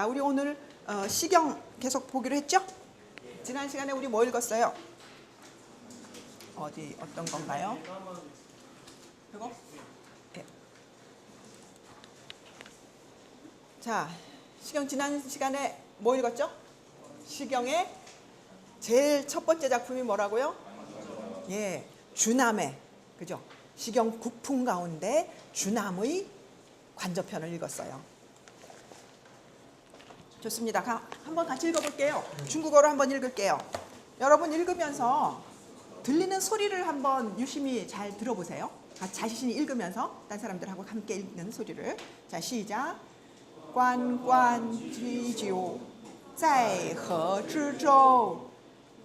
우리 오늘 시경 계속 보기로 했죠? 지난 시간에 우리 뭐 읽었어요? 어떤 건가요? 이거? 네. 자, 시경 지난 시간에 뭐 읽었죠? 시경의 제일 첫 번째 작품이 뭐라고요? 예, 주남의, 그죠? 시경 국풍 가운데 주남의 관저편을 읽었어요. 좋습니다. 한번 같이 읽어볼게요. 중국어로 한번 읽을게요. 여러분 읽으면서 들리는 소리를 한번 유심히 잘 들어보세요. 자신이 읽으면서 다른 사람들하고 함께 읽는 소리를. 자, 시작. 关关雎鸠，在河之洲。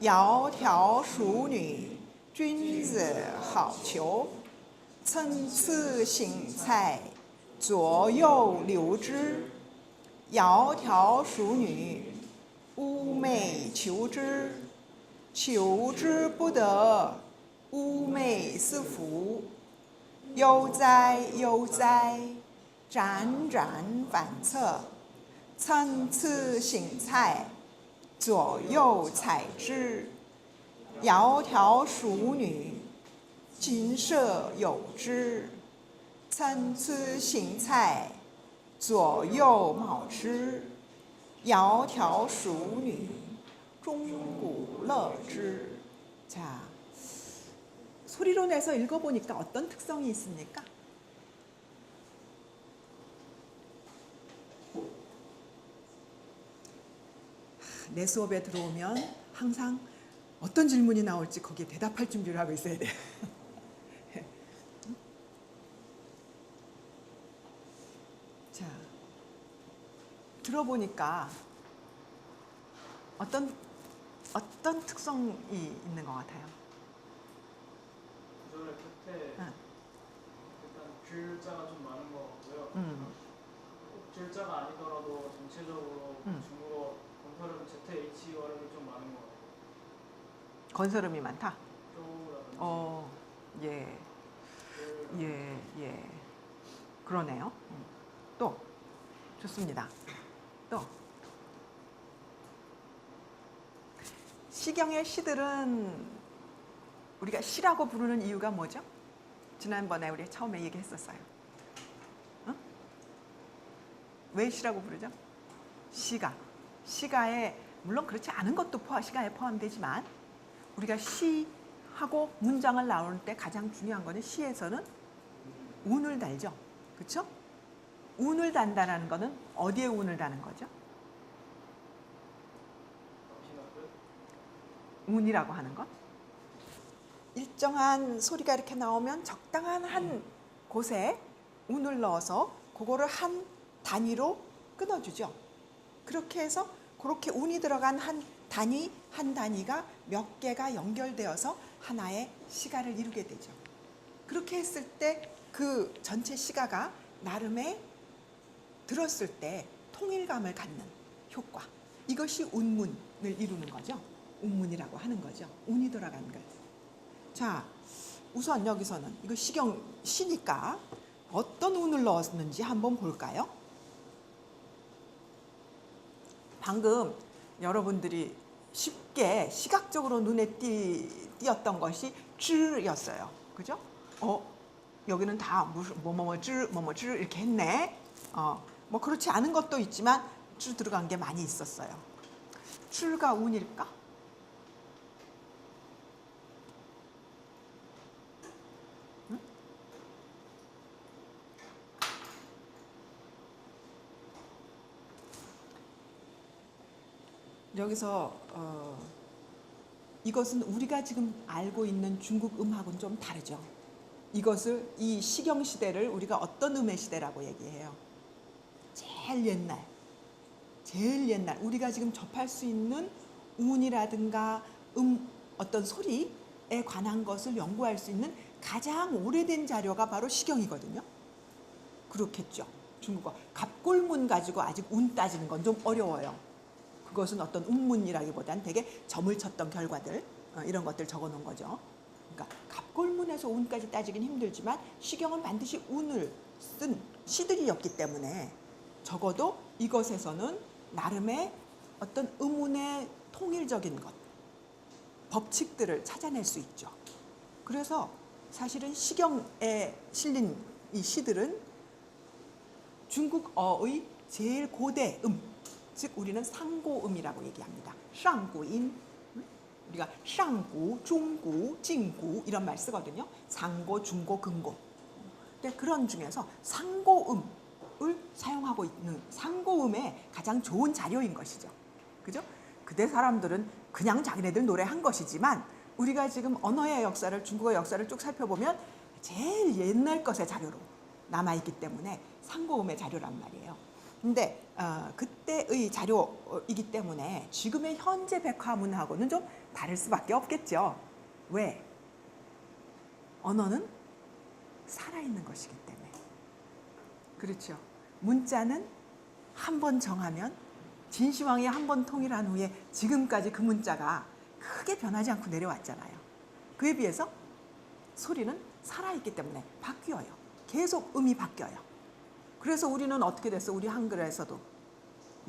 窈窕淑女，君子好逑。参差荇菜，左右流之。窈窕淑女，寤寐求之。求之不得，寤寐思服。悠哉悠哉，辗转反侧。参差荇菜，左右采之。窈窕淑女，琴瑟友之。参差荇菜，左右芼之。窈窕淑女，钟鼓乐之. 자, 소리로 내서 읽어보니까 어떤 특성이 있습니까? 내 수업에 들어오면 항상 어떤 질문이 나올지 거기에 대답할 준비를 하고 있어야 돼요. 자, 들어보니까 어떤 특성이 있는 것 같아요? 구절의 끝에 일단 줄자가 좀 많은 것 같고요. 꼭 줄자가 아니더라도 전체적으로 중국어 건설음 ZH 어력이 좀 많은 것 같아요. 건설음이 많다? 쪼라든지 예. 그러네요. 또 좋습니다. 또 시경의 시들은 우리가 시라고 부르는 이유가 뭐죠? 지난번에 우리 처음에 얘기했었어요. 응? 왜 시라고 부르죠? 시가에 물론 그렇지 않은 것도 시가에 포함되지만 우리가 시하고 문장을 나올 때 가장 중요한 거는 시에서는 운을 달죠. 그렇죠? 운을 단다는 거는 어디에 운을 다는 거죠? 운이라고 하는 것. 일정한 소리가 이렇게 나오면 적당한 한 곳에 운을 넣어서 그거를 한 단위로 끊어주죠. 그렇게 해서 그렇게 운이 들어간 한 단위가 몇 개가 연결되어서 하나의 시가를 이루게 되죠. 그렇게 했을 때 그 전체 시가가 나름의 들었을 때 통일감을 갖는 효과. 이것이 운문을 이루는 거죠. 운문이라고 하는 거죠. 운이 들어간 것. 자, 우선 여기서는 이거 시경 시니까 어떤 운을 넣었는지 한번 볼까요? 방금 여러분들이 쉽게 시각적으로 눈에 띄었던 것이 쯔였어요. 그죠? 여기는 다 뭐뭐쯔 이렇게 했네. 뭐 그렇지 않은 것도 있지만 쯔 들어간 게 많이 있었어요. 쯔가 운일까? 응? 여기서 이것은 우리가 지금 알고 있는 중국 음하고는 좀 다르죠. 이것을 이 시경 시대를 우리가 어떤 음의 시대라고 얘기해요? 제일 옛날 우리가 지금 접할 수 있는 운이라든가 어떤 소리에 관한 것을 연구할 수 있는 가장 오래된 자료가 바로 시경이거든요. 그렇겠죠. 중국어 갑골문 가지고 아직 운 따지는 건 좀 어려워요. 그것은 어떤 운문이라기보단 되게 점을 쳤던 결과들 이런 것들 적어놓은 거죠. 그러니까 갑골문에서 운까지 따지긴 힘들지만 시경은 반드시 운을 쓴 시들이었기 때문에 적어도 이것에서는 나름의 어떤 음운의 통일적인 것, 법칙들을 찾아낼 수 있죠. 그래서 사실은 시경에 실린 이 시들은 중국어의 제일 고대 즉 우리는 상고음이라고 얘기합니다. 쌍구인, 우리가 쌍구, 중구, 진구 이런 말 쓰거든요. 상고, 중고, 근고. 근데 그런 중에서 상고음을 사용하고 있는 상고음의 가장 좋은 자료인 것이죠. 그죠? 그때 사람들은 그냥 자기네들 노래한 것이지만 우리가 지금 언어의 역사를, 중국어 역사를 쭉 살펴보면 제일 옛날 것의 자료로 남아있기 때문에 상고음의 자료란 말이에요. 근데 그때의 자료이기 때문에 지금의 현재 백화문하고는 좀 다를 수밖에 없겠죠. 왜? 언어는 살아있는 것이기 때문에. 그렇죠. 문자는 한 번 정하면 진시황이 한 번 통일한 후에 지금까지 그 문자가 크게 변하지 않고 내려왔잖아요. 그에 비해서 소리는 살아있기 때문에 바뀌어요. 계속 음이 바뀌어요. 그래서 우리는 어떻게 됐어? 우리 한글에서도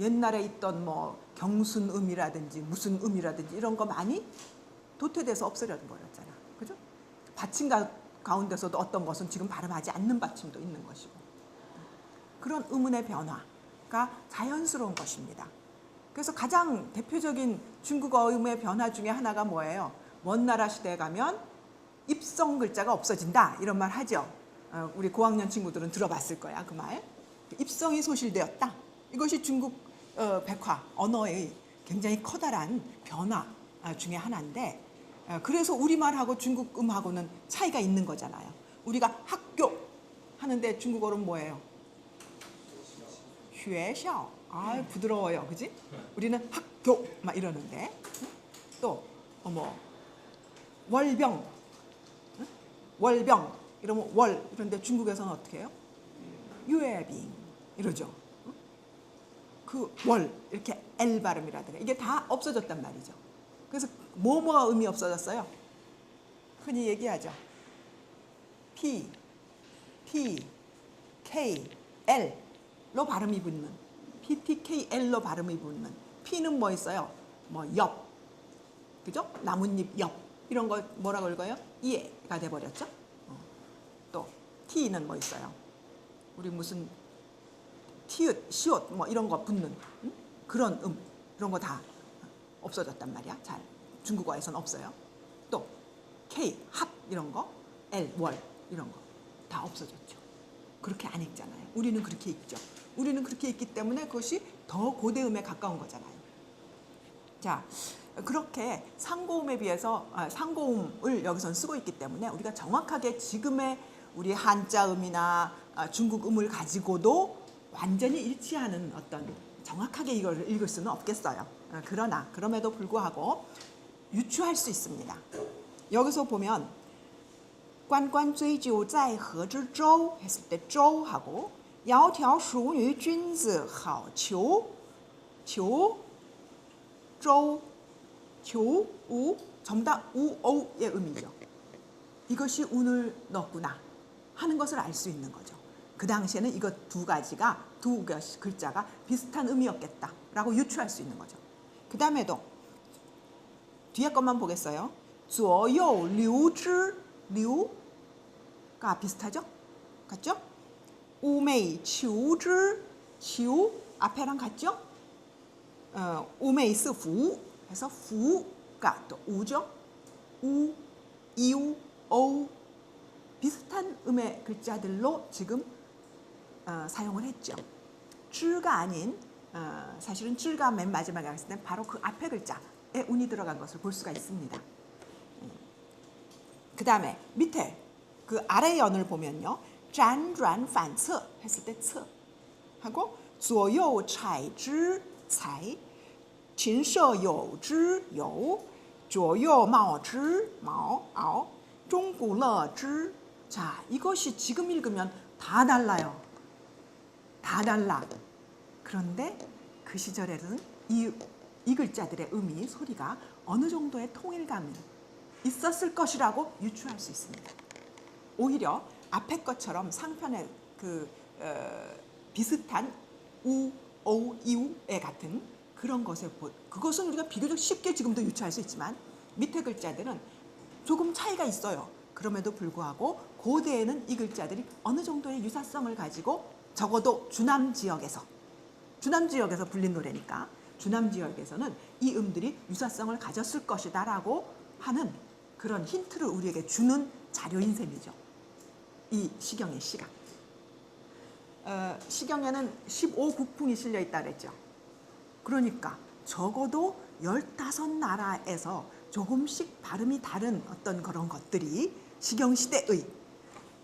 옛날에 있던 뭐 경순음이라든지 무슨 음이라든지 이런 거 많이 도태돼서 없어져 버렸잖아. 그죠? 받침 가운데서도 어떤 것은 지금 발음하지 않는 받침도 있는 것이고. 그런 음운의 변화가 자연스러운 것입니다. 그래서 가장 대표적인 중국어 음의 변화 중에 하나가 뭐예요? 먼 나라 시대에 가면 입성 글자가 없어진다 이런 말 하죠. 우리 고학년 친구들은 들어봤을 거야 그 말. 입성이 소실되었다. 이것이 중국 백화 언어의 굉장히 커다란 변화 중에 하나인데 그래서 우리말하고 중국 음하고는 차이가 있는 거잖아요. 우리가 학교 하는데 중국어로는 뭐예요? 学校. 아, 부드러워요. 그지? 우리는 학교 막 이러는데 또 월병. 월병 이러면 월 이런데 중국에서는 어떻게 해요? 유해빙 이러죠. 그 월 이렇게 L 발음이라든가 이게 다 없어졌단 말이죠. 그래서 뭐뭐가 음이 없어졌어요? 흔히 얘기하죠. P, K, L로 발음이 붙는 PTKL로 발음이 붙는 P는 뭐 있어요? 뭐 옆, 그죠? 나뭇잎 옆 이런 거 뭐라고 읽어요? 이해가 돼버렸죠. 또 T는 뭐 있어요? 우리 무슨 티읕, 시옷 뭐 이런 거 붙는 그런 이런 거 다 없어졌단 말이야. 잘 중국어에서는 없어요. 또 K 합 이런 거, L 월 이런 거 다 없어졌죠. 그렇게 안 읽잖아요. 우리는 그렇게 읽죠. 우리는 그렇게 읽기 때문에 그것이 더 고대음에 가까운 거잖아요. 자, 그렇게 상고음에 비해서 상고음을 여기서는 쓰고 있기 때문에 우리가 정확하게 지금의 우리 한자음이나 중국음을 가지고도 완전히 일치하는 어떤 정확하게 이걸 읽을 수는 없겠어요. 그러나 그럼에도 불구하고 유추할 수 있습니다. 여기서 보면 关关雎鸠在河之洲 했을 때洲하고 窈窕淑女君子好逑 조, 조, 교, 우 전부 다 우, 어우의 음이죠. 이것이 운을 넣었구나 하는 것을 알 수 있는 거죠. 그 당시에는 이것 두 글자가 비슷한 음이었겠다라고 유추할 수 있는 거죠. 그 다음에도 뒤에 것만 보겠어요. 左右流之 류가 비슷하죠? 같죠? 寤寐求之 求 앞에랑 같죠? 寤寐是福 해서 후가 또 우죠? 우, 이우, 어우 비슷한 음의 글자들로 지금 사용을 했죠. 쯔가 아닌 사실은 쯔가 맨 마지막에 했을 때 바로 그 앞에 글자에 운이 들어간 것을 볼 수가 있습니다. 그 다음에 밑에 그 아래 연을 보면요. 짠转反侧 했을 때 侧 하고 左右采之采 秦舍有之有 左右茂之茂 ảo 钟鼓乐之 자, 이것이 지금 읽으면 다 달라요. 다 달라. 그런데 그 시절에는 이 글자들의 의미, 소리가 어느 정도의 통일감이 있었을 것이라고 유추할 수 있습니다. 오히려 앞에 것처럼 상편의 그 비슷한 우, 오, 이우에 같은 그런 것에 그것은 우리가 비교적 쉽게 지금도 유추할 수 있지만 밑에 글자들은 조금 차이가 있어요. 그럼에도 불구하고 고대에는 이 글자들이 어느 정도의 유사성을 가지고 적어도 주남 지역에서 불린 노래니까 주남 지역에서는 이 음들이 유사성을 가졌을 것이다라고 하는 그런 힌트를 우리에게 주는 자료인 셈이죠. 이 시경의 시가. 시경에는 15국풍이 실려 있다 그랬죠. 그러니까 적어도 15나라에서 조금씩 발음이 다른 어떤 그런 것들이 시경시대의,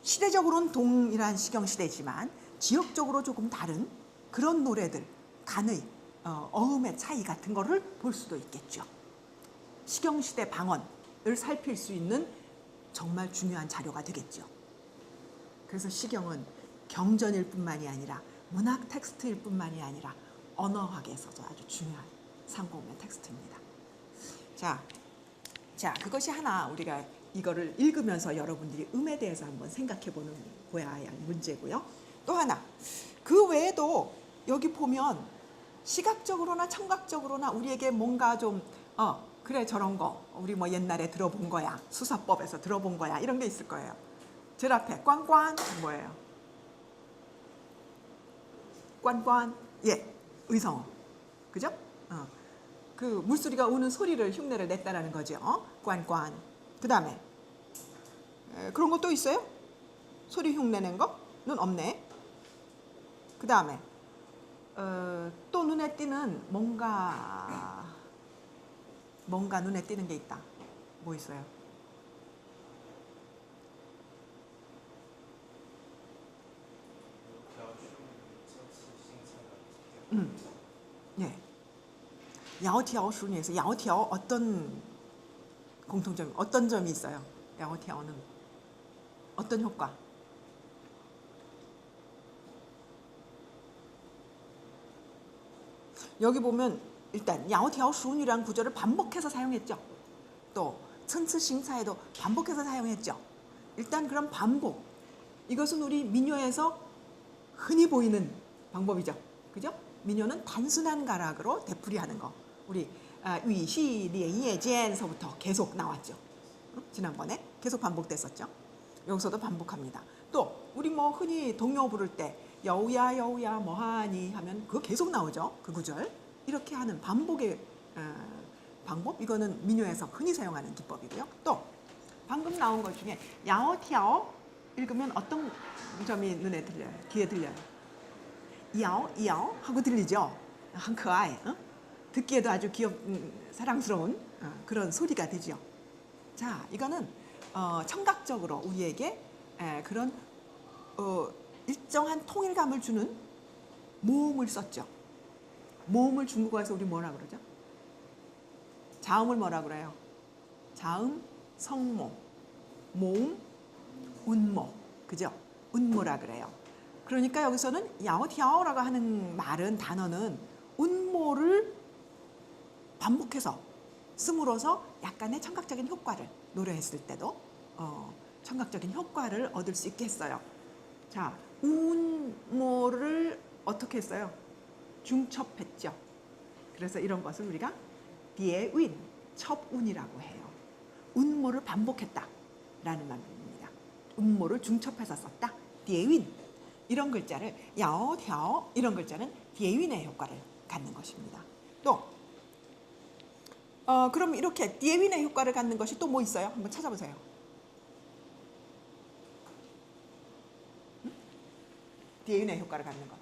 시대적으로는 동일한 시경시대지만 지역적으로 조금 다른 그런 노래들, 간의 어음의 차이 같은 거를 볼 수도 있겠죠. 시경시대 방언을 살필 수 있는 정말 중요한 자료가 되겠죠. 그래서 시경은 경전일 뿐만이 아니라 문학 텍스트일 뿐만이 아니라 언어학에서도 아주 중요한 상고음의 텍스트입니다. 자, 그것이 하나 우리가 이거를 읽으면서 여러분들이 음에 대해서 한번 생각해보는 고야 할 문제고요. 또 하나, 그 외에도 여기 보면 시각적으로나 청각적으로나 우리에게 뭔가 좀 그래 저런 거 우리 뭐 옛날에 들어본 거야, 수사법에서 들어본 거야, 이런 게 있을 거예요. 제 앞에 꽝꽝 뭐예요? 꽝꽝, 예, 의성어, 그죠? 그 물소리가 우는 소리를 흉내를 냈다라는 거죠. 꽝꽝. 그 다음에 그런 것도 있어요? 소리 흉내낸 거는 없네. 그 다음에 또 눈에 띄는 뭔가 눈에 띄는 게 있다. 뭐 있어요? 예. 야오티아오슈니에서 야오티아오 어떤 공통점, 어떤 점이 있어요? 야오티아오는 어떤 효과? 여기 보면 일단 야오티아오슈니라는 구절을 반복해서 사용했죠. 또 천츠싱사에도 반복해서 사용했죠. 일단 그런 반복, 이것은 우리 민요에서 흔히 보이는 방법이죠. 그죠? 민요는 단순한 가락으로 되풀이하는 거. 우리 위시 리에젠서부터 계속 나왔죠. 지난번에 계속 반복됐었죠. 여기서도 반복합니다. 또 우리 뭐 흔히 동요 부를 때 여우야 여우야 뭐하니 하면 그거 계속 나오죠. 그 구절. 이렇게 하는 반복의 방법, 이거는 민요에서 흔히 사용하는 기법이고요. 또 방금 나온 것 중에 야오티아오 읽으면 어떤 점이 눈에 들려요? 귀에 들려요? 야오 야오 하고 들리죠. 한크아이, 듣기에도 아주 사랑스러운 그런 소리가 되죠. 자, 이거는 청각적으로 우리에게 그런 일정한 통일감을 주는 모음을 썼죠. 모음을 중국어에서 우리 뭐라 그러죠? 자음을 뭐라 그래요? 자음, 성모, 모음, 운모, 그죠? 운모라 그래요. 그러니까 여기서는 야오티아오라고 하는 말은, 단어는 운모를 반복해서 씀으로써 약간의 청각적인 효과를, 노래했을 때도 청각적인 효과를 얻을 수 있게 했어요. 자, 운모를 어떻게 했어요? 중첩했죠. 그래서 이런 것을 우리가 디에윈, 첩운이라고 해요. 운모를 반복했다라는 말입니다. 운모를 중첩해서 썼다. 디에윈. 이런 글자를 야오티아오, 이런 글자는 디에윈의 효과를 갖는 것입니다. 또 그럼 이렇게 디에윈의 효과를 갖는 것이 또 뭐 있어요? 한번 찾아보세요. 디에윈의 효과를 갖는 것.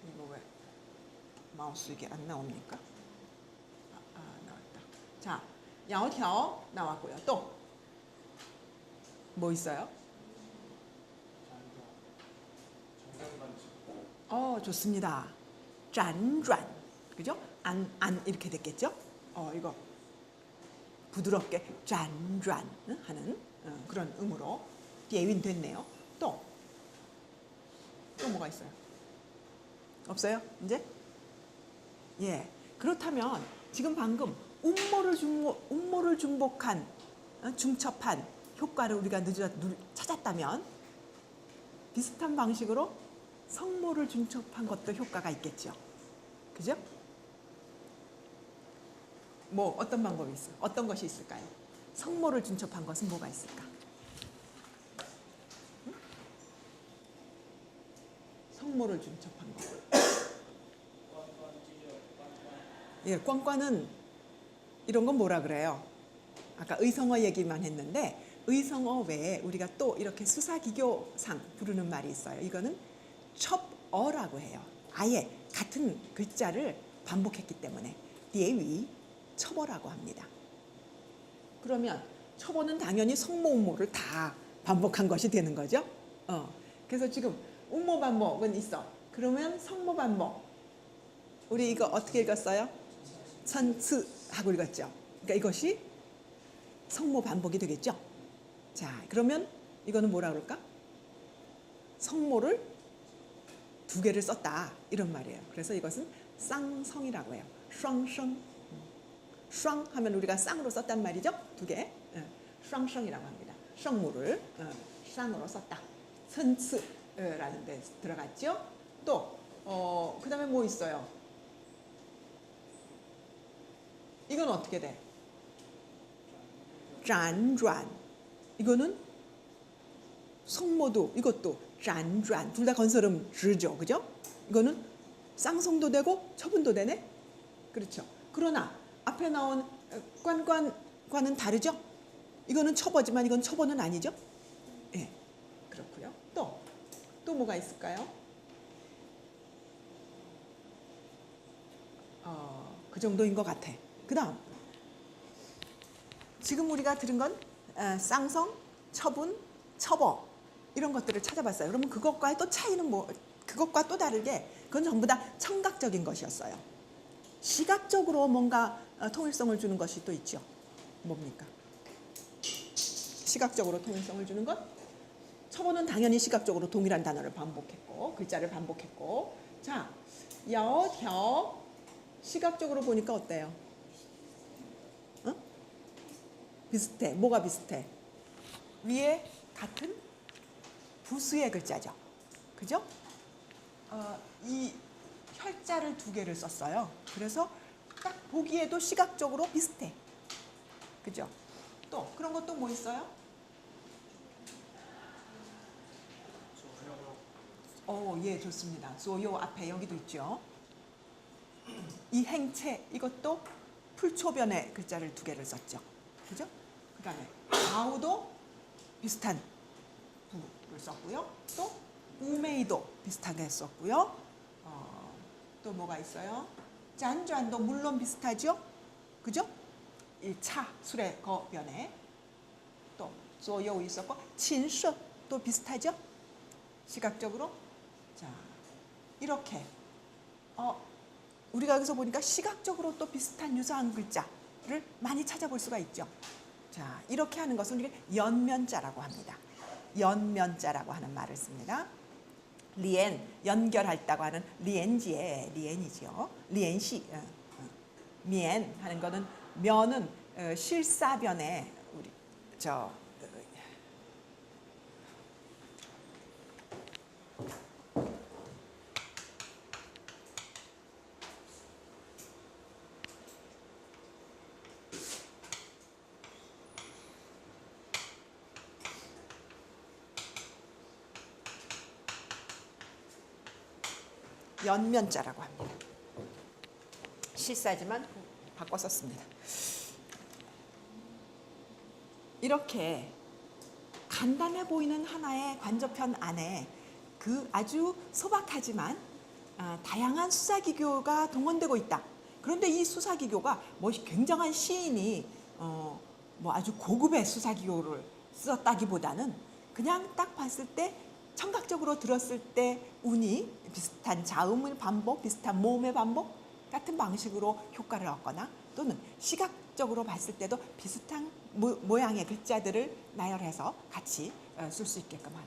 이거 왜 마우스 이게 안 나옵니까? 나왔다. 자, 야오티아오 나왔고요. 또 뭐 있어요? 좋습니다. 짠짠, 그죠? 안 이렇게 됐겠죠? 이거 부드럽게 짠짠 하는 그런 음으로 예윈 됐네요. 또 뭐가 있어요? 없어요? 이제? 예. 그렇다면 지금 방금 음모를 중복한 중첩한 효과를 우리가 찾았다면 비슷한 방식으로 성모를 중첩한 것도 효과가 있겠죠. 그죠? 뭐 어떤 방법이 있어? 어떤 것이 있을까요? 성모를 중첩한 것은 뭐가 있을까? 응? 성모를 중첩한 것. 예, 꽝꽝은 이런 건 뭐라 그래요? 아까 의성어 얘기만 했는데 의성어 외에 우리가 또 이렇게 수사기교상 부르는 말이 있어요. 이거는 첩어라고 해요. 아예 같은 글자를 반복했기 때문에 뒤에 첩어라고 합니다. 그러면 첩어는 당연히 성모 음모를 다 반복한 것이 되는 거죠. 그래서 지금 음모 반복은 있어. 그러면 성모 반복. 우리 이거 어떻게 읽었어요? 천츠 하고 읽었죠. 그러니까 이것이 성모 반복이 되겠죠. 자, 그러면 이거는 뭐라 그럴까? 성모를 두 개를 썼다 이런 말이에요. 그래서 이것은 쌍성이라고 해요. 쌍성. 쌍 하면 우리가 쌍으로 썼단 말이죠. 두 개. 쌍성이라고 합니다. 성모를 쌍으로 썼다. 천츠라는 데 들어갔죠. 또 그다음에 뭐 있어요? 이건 어떻게 돼? 짠转 이거는 성모도 이것도 짠转 둘 다 건설음 즈죠, 그죠? 이거는 쌍성도 되고 처분도 되네. 그렇죠. 그러나 앞에 나온 관과는 다르죠. 이거는 첩어지만 이건 첩어는 아니죠. 예, 그렇고요. 또 뭐가 있을까요? 그 정도인 것 같아. 그다음 지금 우리가 들은 건 쌍성, 처분, 첩어 이런 것들을 찾아봤어요. 그러면 그것과의 또 차이는 뭐? 그것과 또 다르게 그건 전부 다 청각적인 것이었어요. 시각적으로 뭔가 통일성을 주는 것이 또 있죠. 뭡니까? 시각적으로 통일성을 주는 것? 첩어는 당연히 시각적으로 동일한 단어를 반복했고 글자를 반복했고 자, 야오条 시각적으로 보니까 어때요? 비슷해. 뭐가 비슷해? 위에 같은 부수의 글자죠. 그죠? 이 혈자를 두 개를 썼어요. 그래서 딱 보기에도 시각적으로 비슷해. 그죠? 또 그런 것도 뭐 있어요? 예, 좋습니다. 소요 앞에 여기도 있죠. 이 행체 이것도 풀초변의 글자를 두 개를 썼죠. 그죠? 그다음에 아우도 비슷한 부를 썼고요. 또 우메이도 비슷하게 썼고요. 또 뭐가 있어요? 짠짠도 물론 비슷하죠. 그죠? 이 차 술의 거변에 또 소요 있었고 친셔도 비슷하죠. 시각적으로 자 이렇게 우리가 여기서 보니까 시각적으로 또 비슷한 유사한 글자를 많이 찾아볼 수가 있죠. 자, 이렇게 하는 것은 우리가 연면자라고 합니다. 연면자라고 하는 말을 씁니다. 리엔, 연결했다고 하는 리엔지의 리엔이죠. 리엔시. 미엔 하는 거는 면은 실사변에 우리 연면자라고 합니다. 실사지만 바꿔 썼습니다. 이렇게 간단해 보이는 하나의 관저편 안에 그 아주 소박하지만 다양한 수사기교가 동원되고 있다. 그런데 이 수사기교가 뭐 굉장한 시인이 뭐 아주 고급의 수사기교를 썼다기보다는 그냥 딱 봤을 때 청각적으로 들었을 때 운이 비슷한 자음의 반복, 비슷한 모음의 반복 같은 방식으로 효과를 얻거나 또는 시각적으로 봤을 때도 비슷한 모양의 글자들을 나열해서 같이 쓸 수 있게끔 한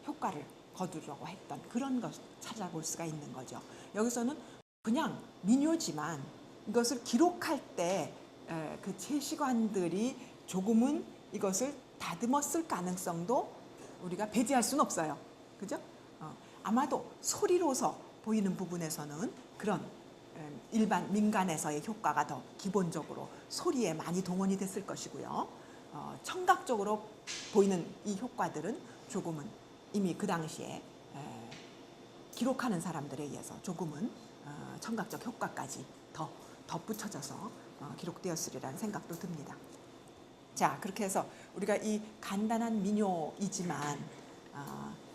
효과를 거두려고 했던 그런 것을 찾아볼 수가 있는 거죠. 여기서는 그냥 민요지만 이것을 기록할 때 그 체시관들이 조금은 이것을 다듬었을 가능성도 우리가 배제할 수는 없어요. 그죠? 아마도 소리로서 보이는 부분에서는 그런 일반 민간에서의 효과가 더 기본적으로 소리에 많이 동원이 됐을 것이고요. 청각적으로 보이는 이 효과들은 조금은 이미 그 당시에 기록하는 사람들에 의해서 조금은 청각적 효과까지 더 덧붙여져서 기록되었으리라는 생각도 듭니다. 자, 그렇게 해서 우리가 이 간단한 민요이지만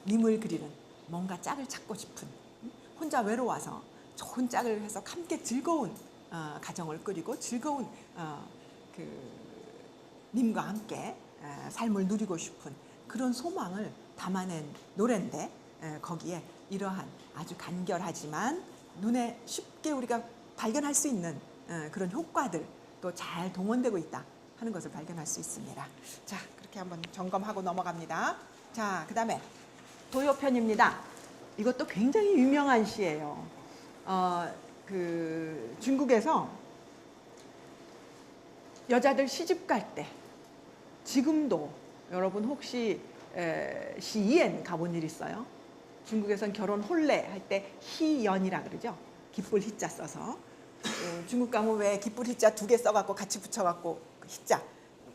님을 그리는 뭔가 짝을 찾고 싶은, 혼자 외로워서 좋은 짝을 해서 함께 즐거운 가정을 꾸리고 즐거운 그 님과 함께 삶을 누리고 싶은 그런 소망을 담아낸 노래인데, 거기에 이러한 아주 간결하지만 눈에 쉽게 우리가 발견할 수 있는 그런 효과들 또 잘 동원되고 있다 하는 것을 발견할 수 있습니다. 자, 그렇게 한번 점검하고 넘어갑니다. 자, 그 다음에 도요편입니다. 이것도 굉장히 유명한 시예요. 그 중국에서 여자들 시집 갈 때, 지금도 여러분 혹시 시이엔 가본 일 있어요? 중국에선 결혼 혼례 할 때 희연이라 그러죠. 기쁠 희자 써서. 중국 가면 왜 기쁠 희자 2개 써갖고 같이 붙여갖고 희자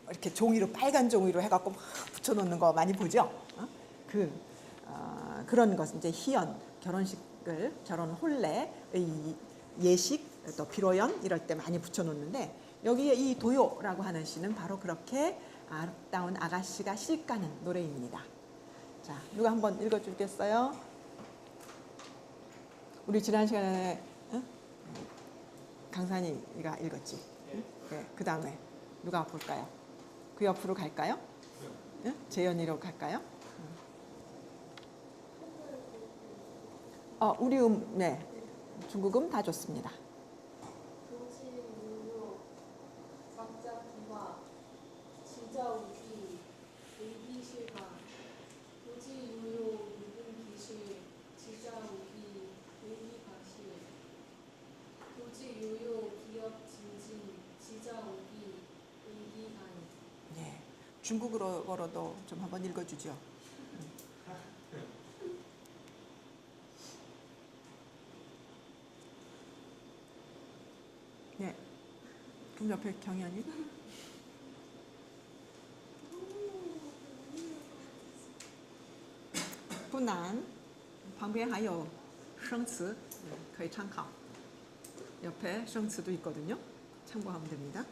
이렇게 종이로 빨간 종이로 해갖고 막 붙여놓는 거 많이 보죠. 그런 것 이제 희연, 결혼식을 결혼 혼례의 예식 또 피로연 이럴 때 많이 붙여놓는데, 여기에 이 도요라고 하는 시는 바로 그렇게 아름다운 아가씨가 시가는 노래입니다. 자, 누가 한번 읽어주겠어요? 우리 지난 시간에 강산이가 읽었지. 네, 그 다음에 누가 볼까요? 그 옆으로 갈까요? 재현이로 갈까요? 우리 네, 중국음 다 좋습니다. 네, 중국어로도 좀 한번 읽어주죠. 네, 그럼 옆에 경연이. 不难，旁边还有生词可以参考. 옆에生词도 있거든요. 참고하면 됩니다.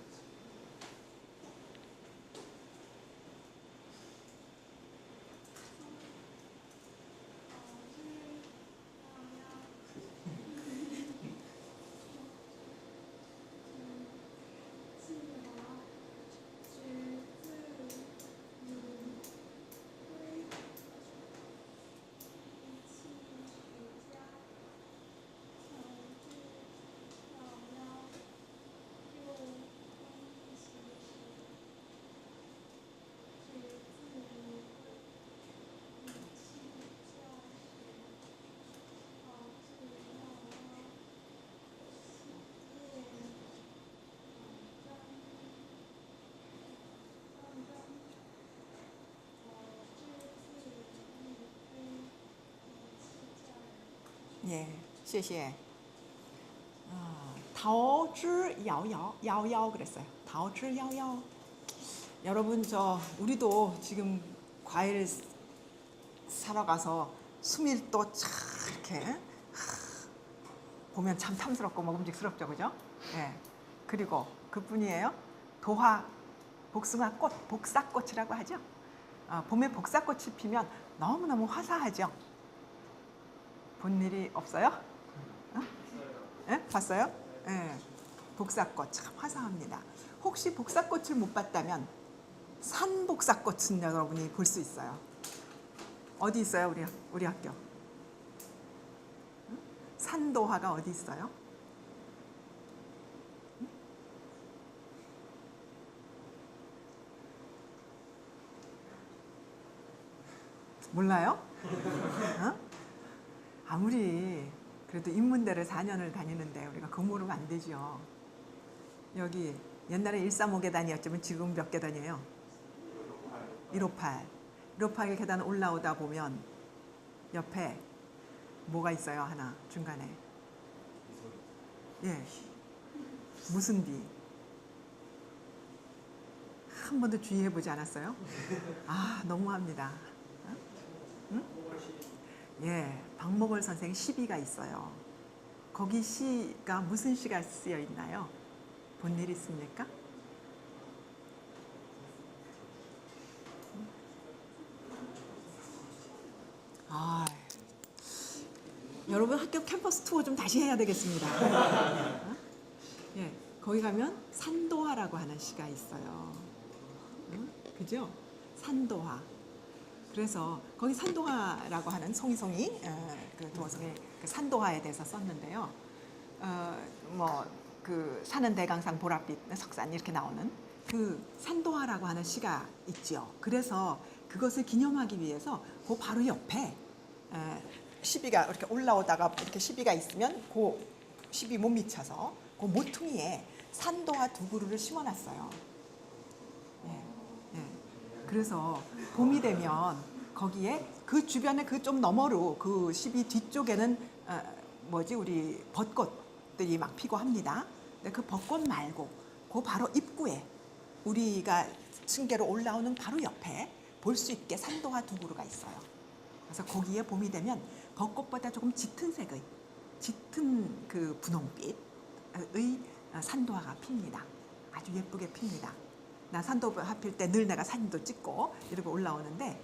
예, 谢谢. 桃之夭夭, 夭夭 그랬어요. 桃之夭夭. 여러분, 우리도 지금 과일 사러 가서 수밀도 참 이렇게 보면 참 탐스럽고 먹음직스럽죠, 그죠? 예. 그리고 그뿐이에요. 도화, 복숭아꽃, 복사꽃이라고 하죠. 봄에 복사꽃이 피면 너무너무 화사하죠. 본 일이 없어요? 예? 봤어요? 예. 복사꽃 참 화사합니다. 혹시 복사꽃을 못 봤다면 산복사꽃은 여러분이 볼 수 있어요. 어디 있어요, 우리 학교? 산도화가 어디 있어요? 몰라요? 아무리 그래도 인문대를 4년을 다니는데 우리가 그거 모르면 안 되죠. 여기 옛날에 135계단이었지만 지금 몇 계단이에요? 158. 158 계단 올라오다 보면 옆에 뭐가 있어요? 하나 중간에. 예. 무슨 비? 한 번도 주의해 보지 않았어요? 아, 너무합니다. 응? 예, 박목월 선생 시비가 있어요. 거기 시가 무슨 시가 쓰여 있나요? 본 일 있습니까? 아, 여러분 학교 캠퍼스 투어 좀 다시 해야 되겠습니다. 어? 예, 거기 가면 산도화라고 하는 시가 있어요. 응? 그죠? 산도화. 그래서 거기 산도화라고 하는 송이송이 그 도성의 그 산도화에 대해서 썼는데요. 뭐 그 사는 대강산 보랏빛 석산 이렇게 나오는 그 산도화라고 하는 시가 있죠. 그래서 그것을 기념하기 위해서 그 바로 옆에 시비가 이렇게 올라오다가 이렇게 시비가 있으면 그 시비 못 미쳐서 그 모퉁이에 산도화 두 그루를 심어놨어요. 예, 예. 그래서 봄이 되면 거기에 그 주변에 그 좀 너머로 그 시비 뒤쪽에는 우리 벚꽃들이 막 피고 합니다. 근데 그 벚꽃 말고 그 바로 입구에 우리가 층계로 올라오는 바로 옆에 볼 수 있게 산도화 두 그루가 있어요. 그래서 거기에 봄이 되면 벚꽃보다 조금 짙은 그 분홍빛의 산도화가 핍니다. 아주 예쁘게 핍니다. 나 산도화 필 때 늘 내가 사진도 찍고 이러고 올라오는데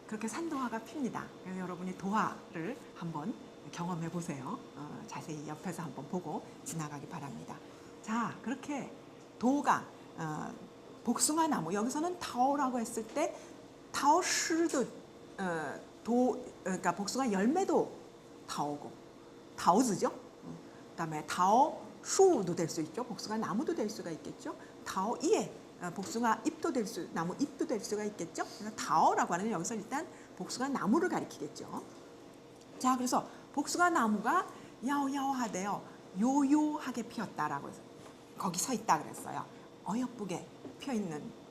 그렇게 산도화가 핍니다. 그래서 여러분이 도화를 한번 경험해 보세요. 자세히 옆에서 한번 보고 지나가기 바랍니다. 자, 그렇게 도가 복숭아 나무, 여기서는 타오라고 했을 때 타오시도 그러니까 복숭아 열매도 타오고 타오즈죠. 그다음에 타오수도 될 수 있죠. 복숭아 나무도 될 수가 있겠죠. 타오이에 복숭아 잎도 나무 잎도 될 수가 있겠죠. 그래서 타오라고 하는 여기서 일단 복숭아 나무를 가리키겠죠. 자, 그래서 복숭아 나무가 야오야오하대요. 요요하게 피었다라고 해서 거기 서 있다 그랬어요. 어여쁘게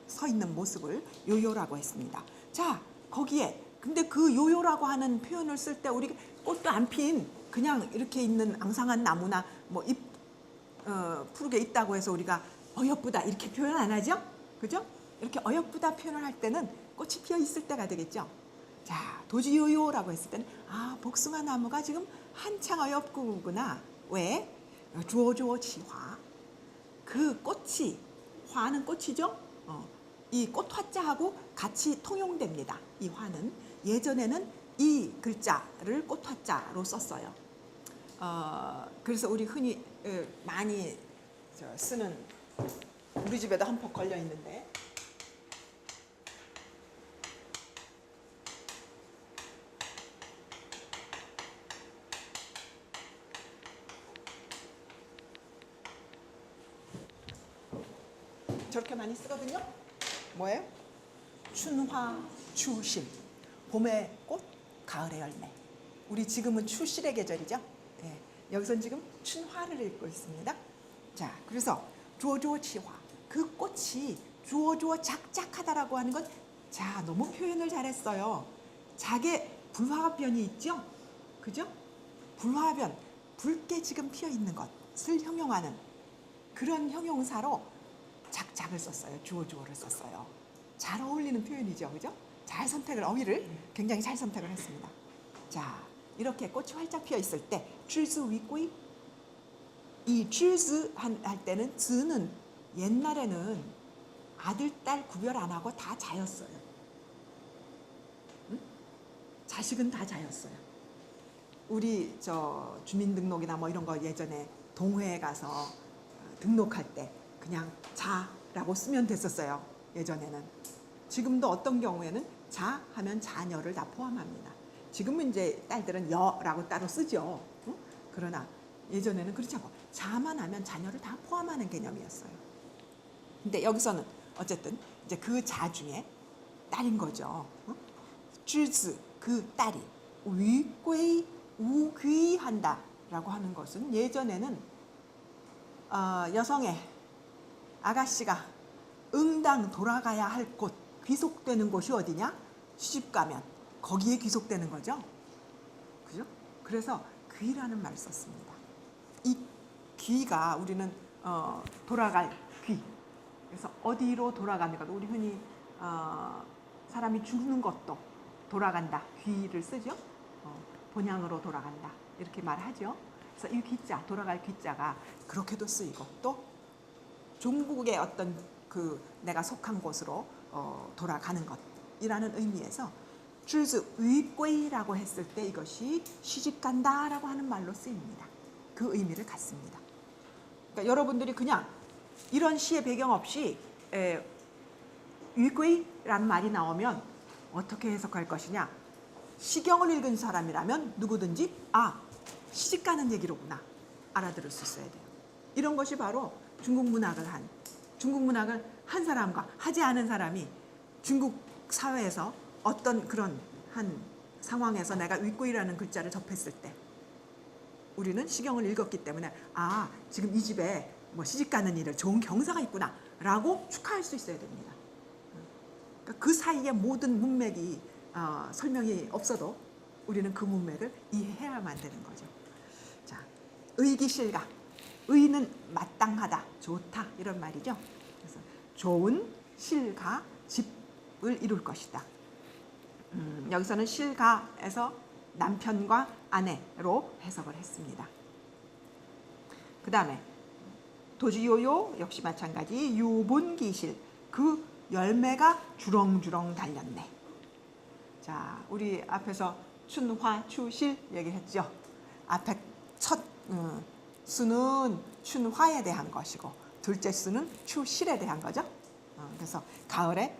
서 있는 모습을 요요라고 했습니다. 자, 거기에 근데 그 요요라고 하는 표현을 쓸 때 우리 꽃도 안 핀 그냥 이렇게 있는 앙상한 나무나 뭐 잎 푸르게 있다고 해서 우리가 어여쁘다 이렇게 표현 안 하죠? 그죠? 이렇게 어여쁘다 표현을 할 때는 꽃이 피어 있을 때가 되겠죠. 자, 도지요요라고 했을 때는 복숭아 나무가 지금 한창 어엽구나. 왜? 주어주어 치화. 그 꽃이 화는 꽃이죠. 이 꽃화자하고 같이 통용됩니다. 이 화는 예전에는 이 글자를 꽃화자로 썼어요. 그래서 우리 흔히 많이 쓰는 우리 집에도 한 폭 걸려 있는데 저렇게 많이 쓰거든요. 뭐예요? 춘화, 추실. 봄의 꽃, 가을의 열매. 우리 지금은 추실의 계절이죠. 네. 여기서는 지금 춘화를 읽고 있습니다. 자, 그래서 주어주어 치화. 그 꽃이 주어주어 작작하다라고 하는 건 자, 너무 표현을 잘했어요. 작의 불화변이 있죠? 그죠? 불화변, 붉게 지금 피어 있는 것을 형용하는 그런 형용사로 작작을 썼어요. 주어주어를 썼어요. 잘 어울리는 표현이죠. 그죠? 잘 어휘를 굉장히 잘 선택을 했습니다. 자, 이렇게 꽃이 활짝 피어 있을 때 쥐즈 위꼬이 이 쥐즈 할 때는 즈는 옛날에는 아들, 딸 구별 안 하고 다 자였어요. 응? 자식은 다 자였어요. 우리 주민등록이나 뭐 이런 거 예전에 동회에 가서 등록할 때 그냥 자라고 쓰면 됐었어요. 예전에는. 지금도 어떤 경우에는 자 하면 자녀를 다 포함합니다. 지금은 이제 딸들은 여라고 따로 쓰죠. 응? 그러나 예전에는 그렇지 않고 자만 하면 자녀를 다 포함하는 개념이었어요. 근데 여기서는 어쨌든 이제 그 자 중에 딸인 거죠. 쥐즈 그 딸이 위괴 우귀한다라고 하는 것은 예전에는 여성의 아가씨가 응당 돌아가야 할 곳, 귀속되는 곳이 어디냐? 시집가면 거기에 귀속되는 거죠. 그죠? 그래서 귀라는 말을 썼습니다. 이 귀가 우리는 돌아갈 귀. 그래서 어디로 돌아갑니까? 우리 흔히 사람이 죽는 것도 돌아간다. 귀를 쓰죠. 본향으로 돌아간다. 이렇게 말하죠. 그래서 이 귀자, 돌아갈 귀자가 그렇게도 쓰이고 또 중국의 어떤 그 내가 속한 곳으로 돌아가는 것이라는 의미에서 주즈 위归라고 했을 때 이것이 시집간다라고 하는 말로 쓰입니다. 그 의미를 갖습니다. 그러니까 여러분들이 그냥 이런 시의 배경 없이 위归라는 말이 나오면 어떻게 해석할 것이냐? 시경을 읽은 사람이라면 누구든지 시집가는 얘기로구나 알아들을 수 있어야 돼요. 이런 것이 바로 중국 문학을 한 사람과 하지 않은 사람이 중국 사회에서 어떤 그런 한 상황에서 내가 위归라는 글자를 접했을 때 우리는 시경을 읽었기 때문에 지금 이 집에 뭐 시집가는 일을 좋은 경사가 있구나 라고 축하할 수 있어야 됩니다. 그러니까 그 사이에 모든 문맥이 설명이 없어도 우리는 그 문맥을 이해해야만 되는 거죠. 자, 의기실가, 의는 마땅하다, 좋다 이런 말이죠. 그래서 좋은 실가, 집을 이룰 것이다. 여기서는 실가에서 남편과 아내로 해석을 했습니다. 그 다음에 도지요요 역시 마찬가지 유본기실, 그 열매가 주렁주렁 달렸네. 자, 우리 앞에서 춘화, 추실 얘기했죠. 앞에 첫 수는 춘화에 대한 것이고 둘째 수는 추실에 대한 거죠. 그래서 가을에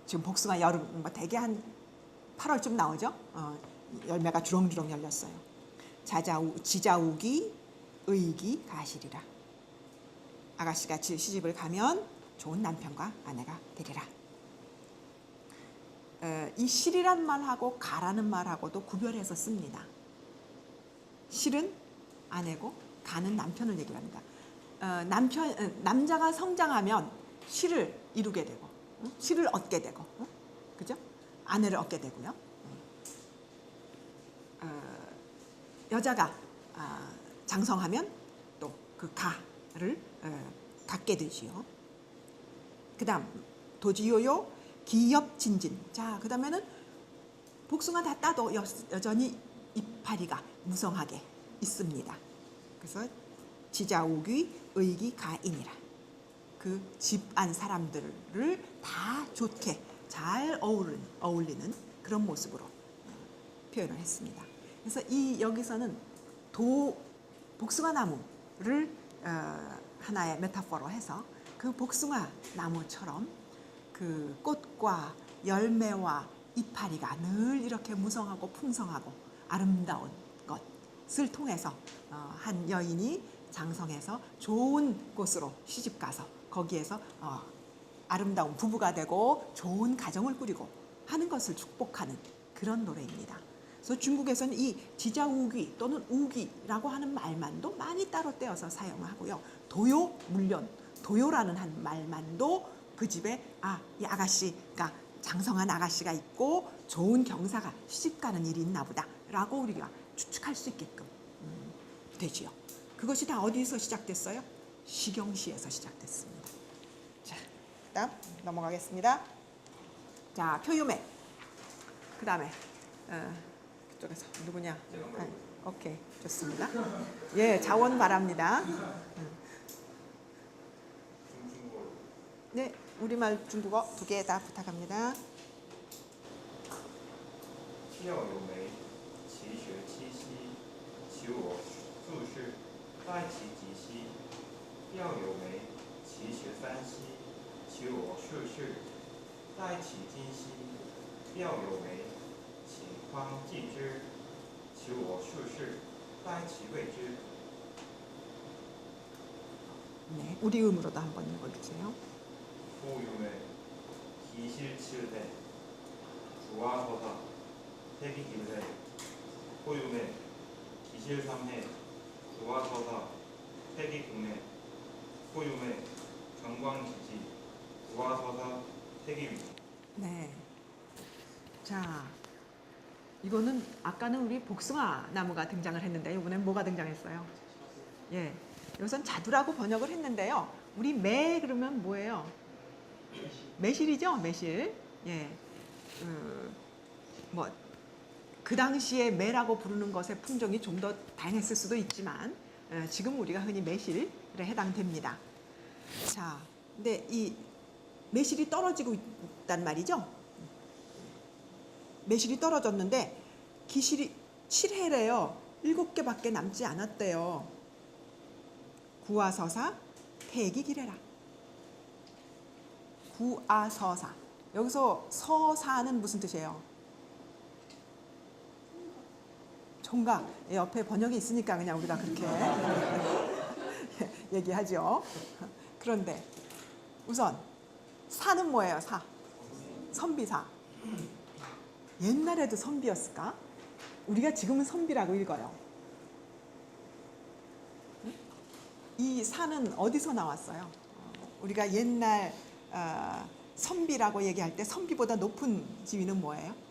지금 복숭아 여름 대개 한 8월쯤 나오죠. 열매가 주렁주렁 열렸어요. 지자우기 의기 가실이라. 아가씨가 시집을 가면 좋은 남편과 아내가 되리라. 이 실이란 말하고 가라는 말하고도 구별해서 씁니다. 실은 아내고 가는 남편을 얘기합니다. 남자가 성장하면 실을 이루게 되고 실을 얻게 되고 그죠? 아내를 얻게 되고요. 여자가 장성하면 또 그 가를 갖게 되지요. 그 다음 도지요요 기엽진진. 자, 그 다음에는 복숭아 다 따도 여전히 이파리가 무성하게 있습니다. 그래서 지자우기 의기 가인이라. 그 집안 사람들을 다 좋게 잘 어울리는 그런 모습으로 표현을 했습니다. 그래서 여기서는 복숭아 나무를 하나의 메타포로 해서 그 복숭아 나무처럼 그 꽃과 열매와 이파리가 늘 이렇게 무성하고 풍성하고 아름다운 것을 통해서 한 여인이 장성해서 좋은 곳으로 시집가서 거기에서 아름다운 부부가 되고 좋은 가정을 꾸리고 하는 것을 축복하는 그런 노래입니다. 그래서 중국에서는 이 지자우기 또는 우기라고 하는 말만도 많이 따로 떼어서 사용하고요. 도요, 물론 도요라는 한 말만도 그 집에 이 아가씨가 장성한 아가씨가 있고 좋은 경사가 시집가는 일이 있나 보다라고 우리가 추측할 수 있게끔 되지요. 그것이 다 어디서 시작됐어요? 시경시에서 시작됐습니다. 자, 그다음 넘어가겠습니다. 자, 표유매. 그 다음에 그쪽에서 누구냐? 오케이, 좋습니다. 예, 자원 바랍니다. 네, 우리말 중국어 2개 다 부탁합니다. 要有梅，其学七夕，其我素士，待其及兮；要有梅，其学三兮，其我素士，待其今兮；要有梅，其匡继之，其我素士，待其未之。 네, 우리 음으로도 한번 읽어주세요. 호유의 기실칠대 주와서사 태기길대 호유의 기실삼해 주와서사 태기국내 호유의 관광지지 구화서사 태기입니다. 네. 자, 이거는 아까는 우리 복숭아 나무가 등장을 했는데 이번엔 뭐가 등장했어요? 예, 이것은 자두라고 번역을 했는데요. 우리 매 그러면 뭐예요? 매실이죠, 매실. 예, 그 당시에 매라고 부르는 것의 품종이 좀 더 다양했을 수도 있지만 지금 우리가 흔히 매실에 해당됩니다. 자, 근데 이 매실이 떨어지고 있단 말이죠. 매실이 떨어졌는데 기실이 7해래요. 7개밖에 남지 않았대요. 구아서사 태기 기래라. 구아서사. 여기서 서사는 무슨 뜻이에요? 총각. 옆에 번역이 있으니까 그냥 우리가 그렇게 얘기하죠. 그런데 우선 사는 뭐예요? 사. 선비사. 옛날에도 선비였을까? 우리가 지금은 선비라고 읽어요. 이 사는 어디서 나왔어요? 우리가 옛날 선비라고 얘기할 때 선비보다 높은 지위는 뭐예요?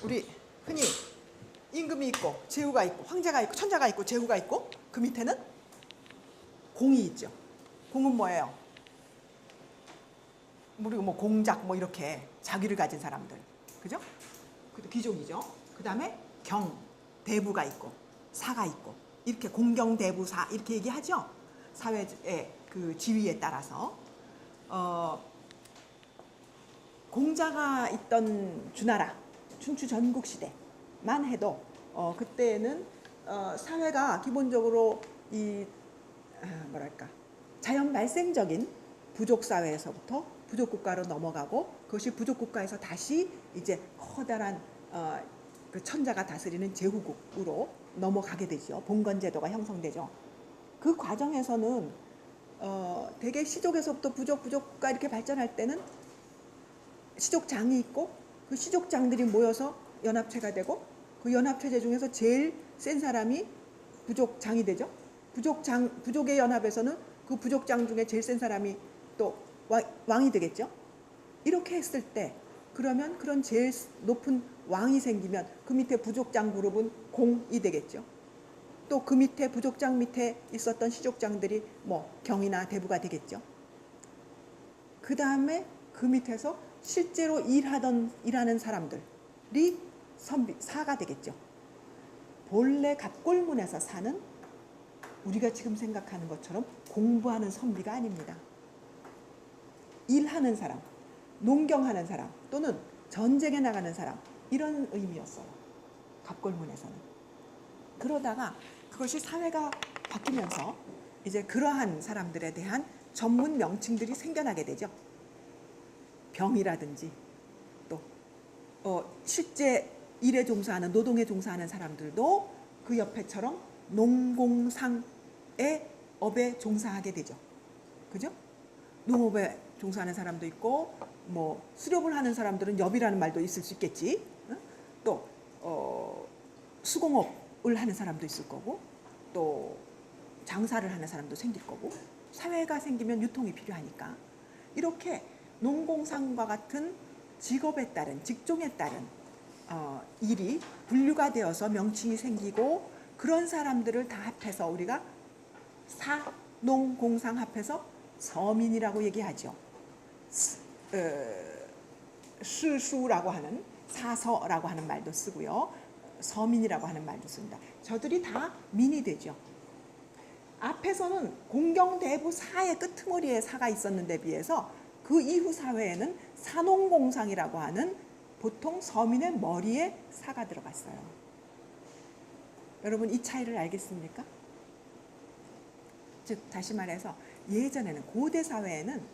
우리 흔히 임금이 있고 제후가 있고 황제가 있고 천자가 있고 제후가 있고 그 밑에는 공이 있죠. 공은 뭐예요? 우리가 뭐 공작 뭐 이렇게 자기를 가진 사람들, 그죠? 귀족이죠. 그 다음에 경, 대부가 있고 사가 있고 이렇게 공경 대부사 이렇게 얘기하죠. 사회의 그 지위에 따라서 공자가 있던 주나라 춘추 전국 시대만 해도 그때는 사회가 기본적으로 이 뭐랄까 자연 발생적인 부족 사회에서부터 부족 국가로 넘어가고 그것이 부족 국가에서 다시 이제 커다란 그 천자가 다스리는 제후국으로 넘어가게 되죠. 봉건 제도가 형성되죠. 그 과정에서는 대개 시족에서부터 부족 국가 이렇게 발전할 때는 시족장이 있고 그 시족장들이 모여서 연합체가 되고 그 연합체제 중에서 제일 센 사람이 부족장이 되죠. 부족의 연합에서는 그 부족장 중에 제일 센 사람이 또 왕이 되겠죠. 이렇게 했을 때 그러면 그런 제일 높은 왕이 생기면 그 밑에 부족장 그룹은 공이 되겠죠. 또 그 밑에 부족장 밑에 있었던 시족장들이 뭐 경이나 대부가 되겠죠. 그 다음에 그 밑에서 실제로 일하는 사람들이 사가 되겠죠. 본래 갑골문에서 사는 우리가 지금 생각하는 것처럼 공부하는 선비가 아닙니다. 일하는 사람, 농경하는 사람 또는 전쟁에 나가는 사람 이런 의미였어요. 갑골문에서는. 그러다가 그것이 사회가 바뀌면서 이제 그러한 사람들에 대한 전문 명칭들이 생겨나게 되죠. 병이라든지 또 실제 일에 종사하는 노동에 종사하는 사람들도 그 옆에처럼 농공상의 업에 종사하게 되죠. 그죠? 농업에 종사하는 사람도 있고 뭐 수렵을 하는 사람들은 엽이라는 말도 있을 수 있겠지. 또 수공업을 하는 사람도 있을 거고 또 장사를 하는 사람도 생길 거고 사회가 생기면 유통이 필요하니까 이렇게 농공상과 같은 직업에 따른 직종에 따른 일이 분류가 되어서 명칭이 생기고 그런 사람들을 다 합해서 우리가 사농공상 합해서 서민이라고 얘기하죠. 스수라고 하는 사서라고 하는 말도 쓰고요. 서민이라고 하는 말도 씁니다. 저들이 다 민이 되죠. 앞에서는 공경대부 사의 끄트머리에 사가 있었는데 비해서 그 이후 사회에는 사농공상이라고 하는 보통 서민의 머리에 사가 들어갔어요. 여러분 이 차이를 알겠습니까? 즉 다시 말해서 예전에는 고대 사회에는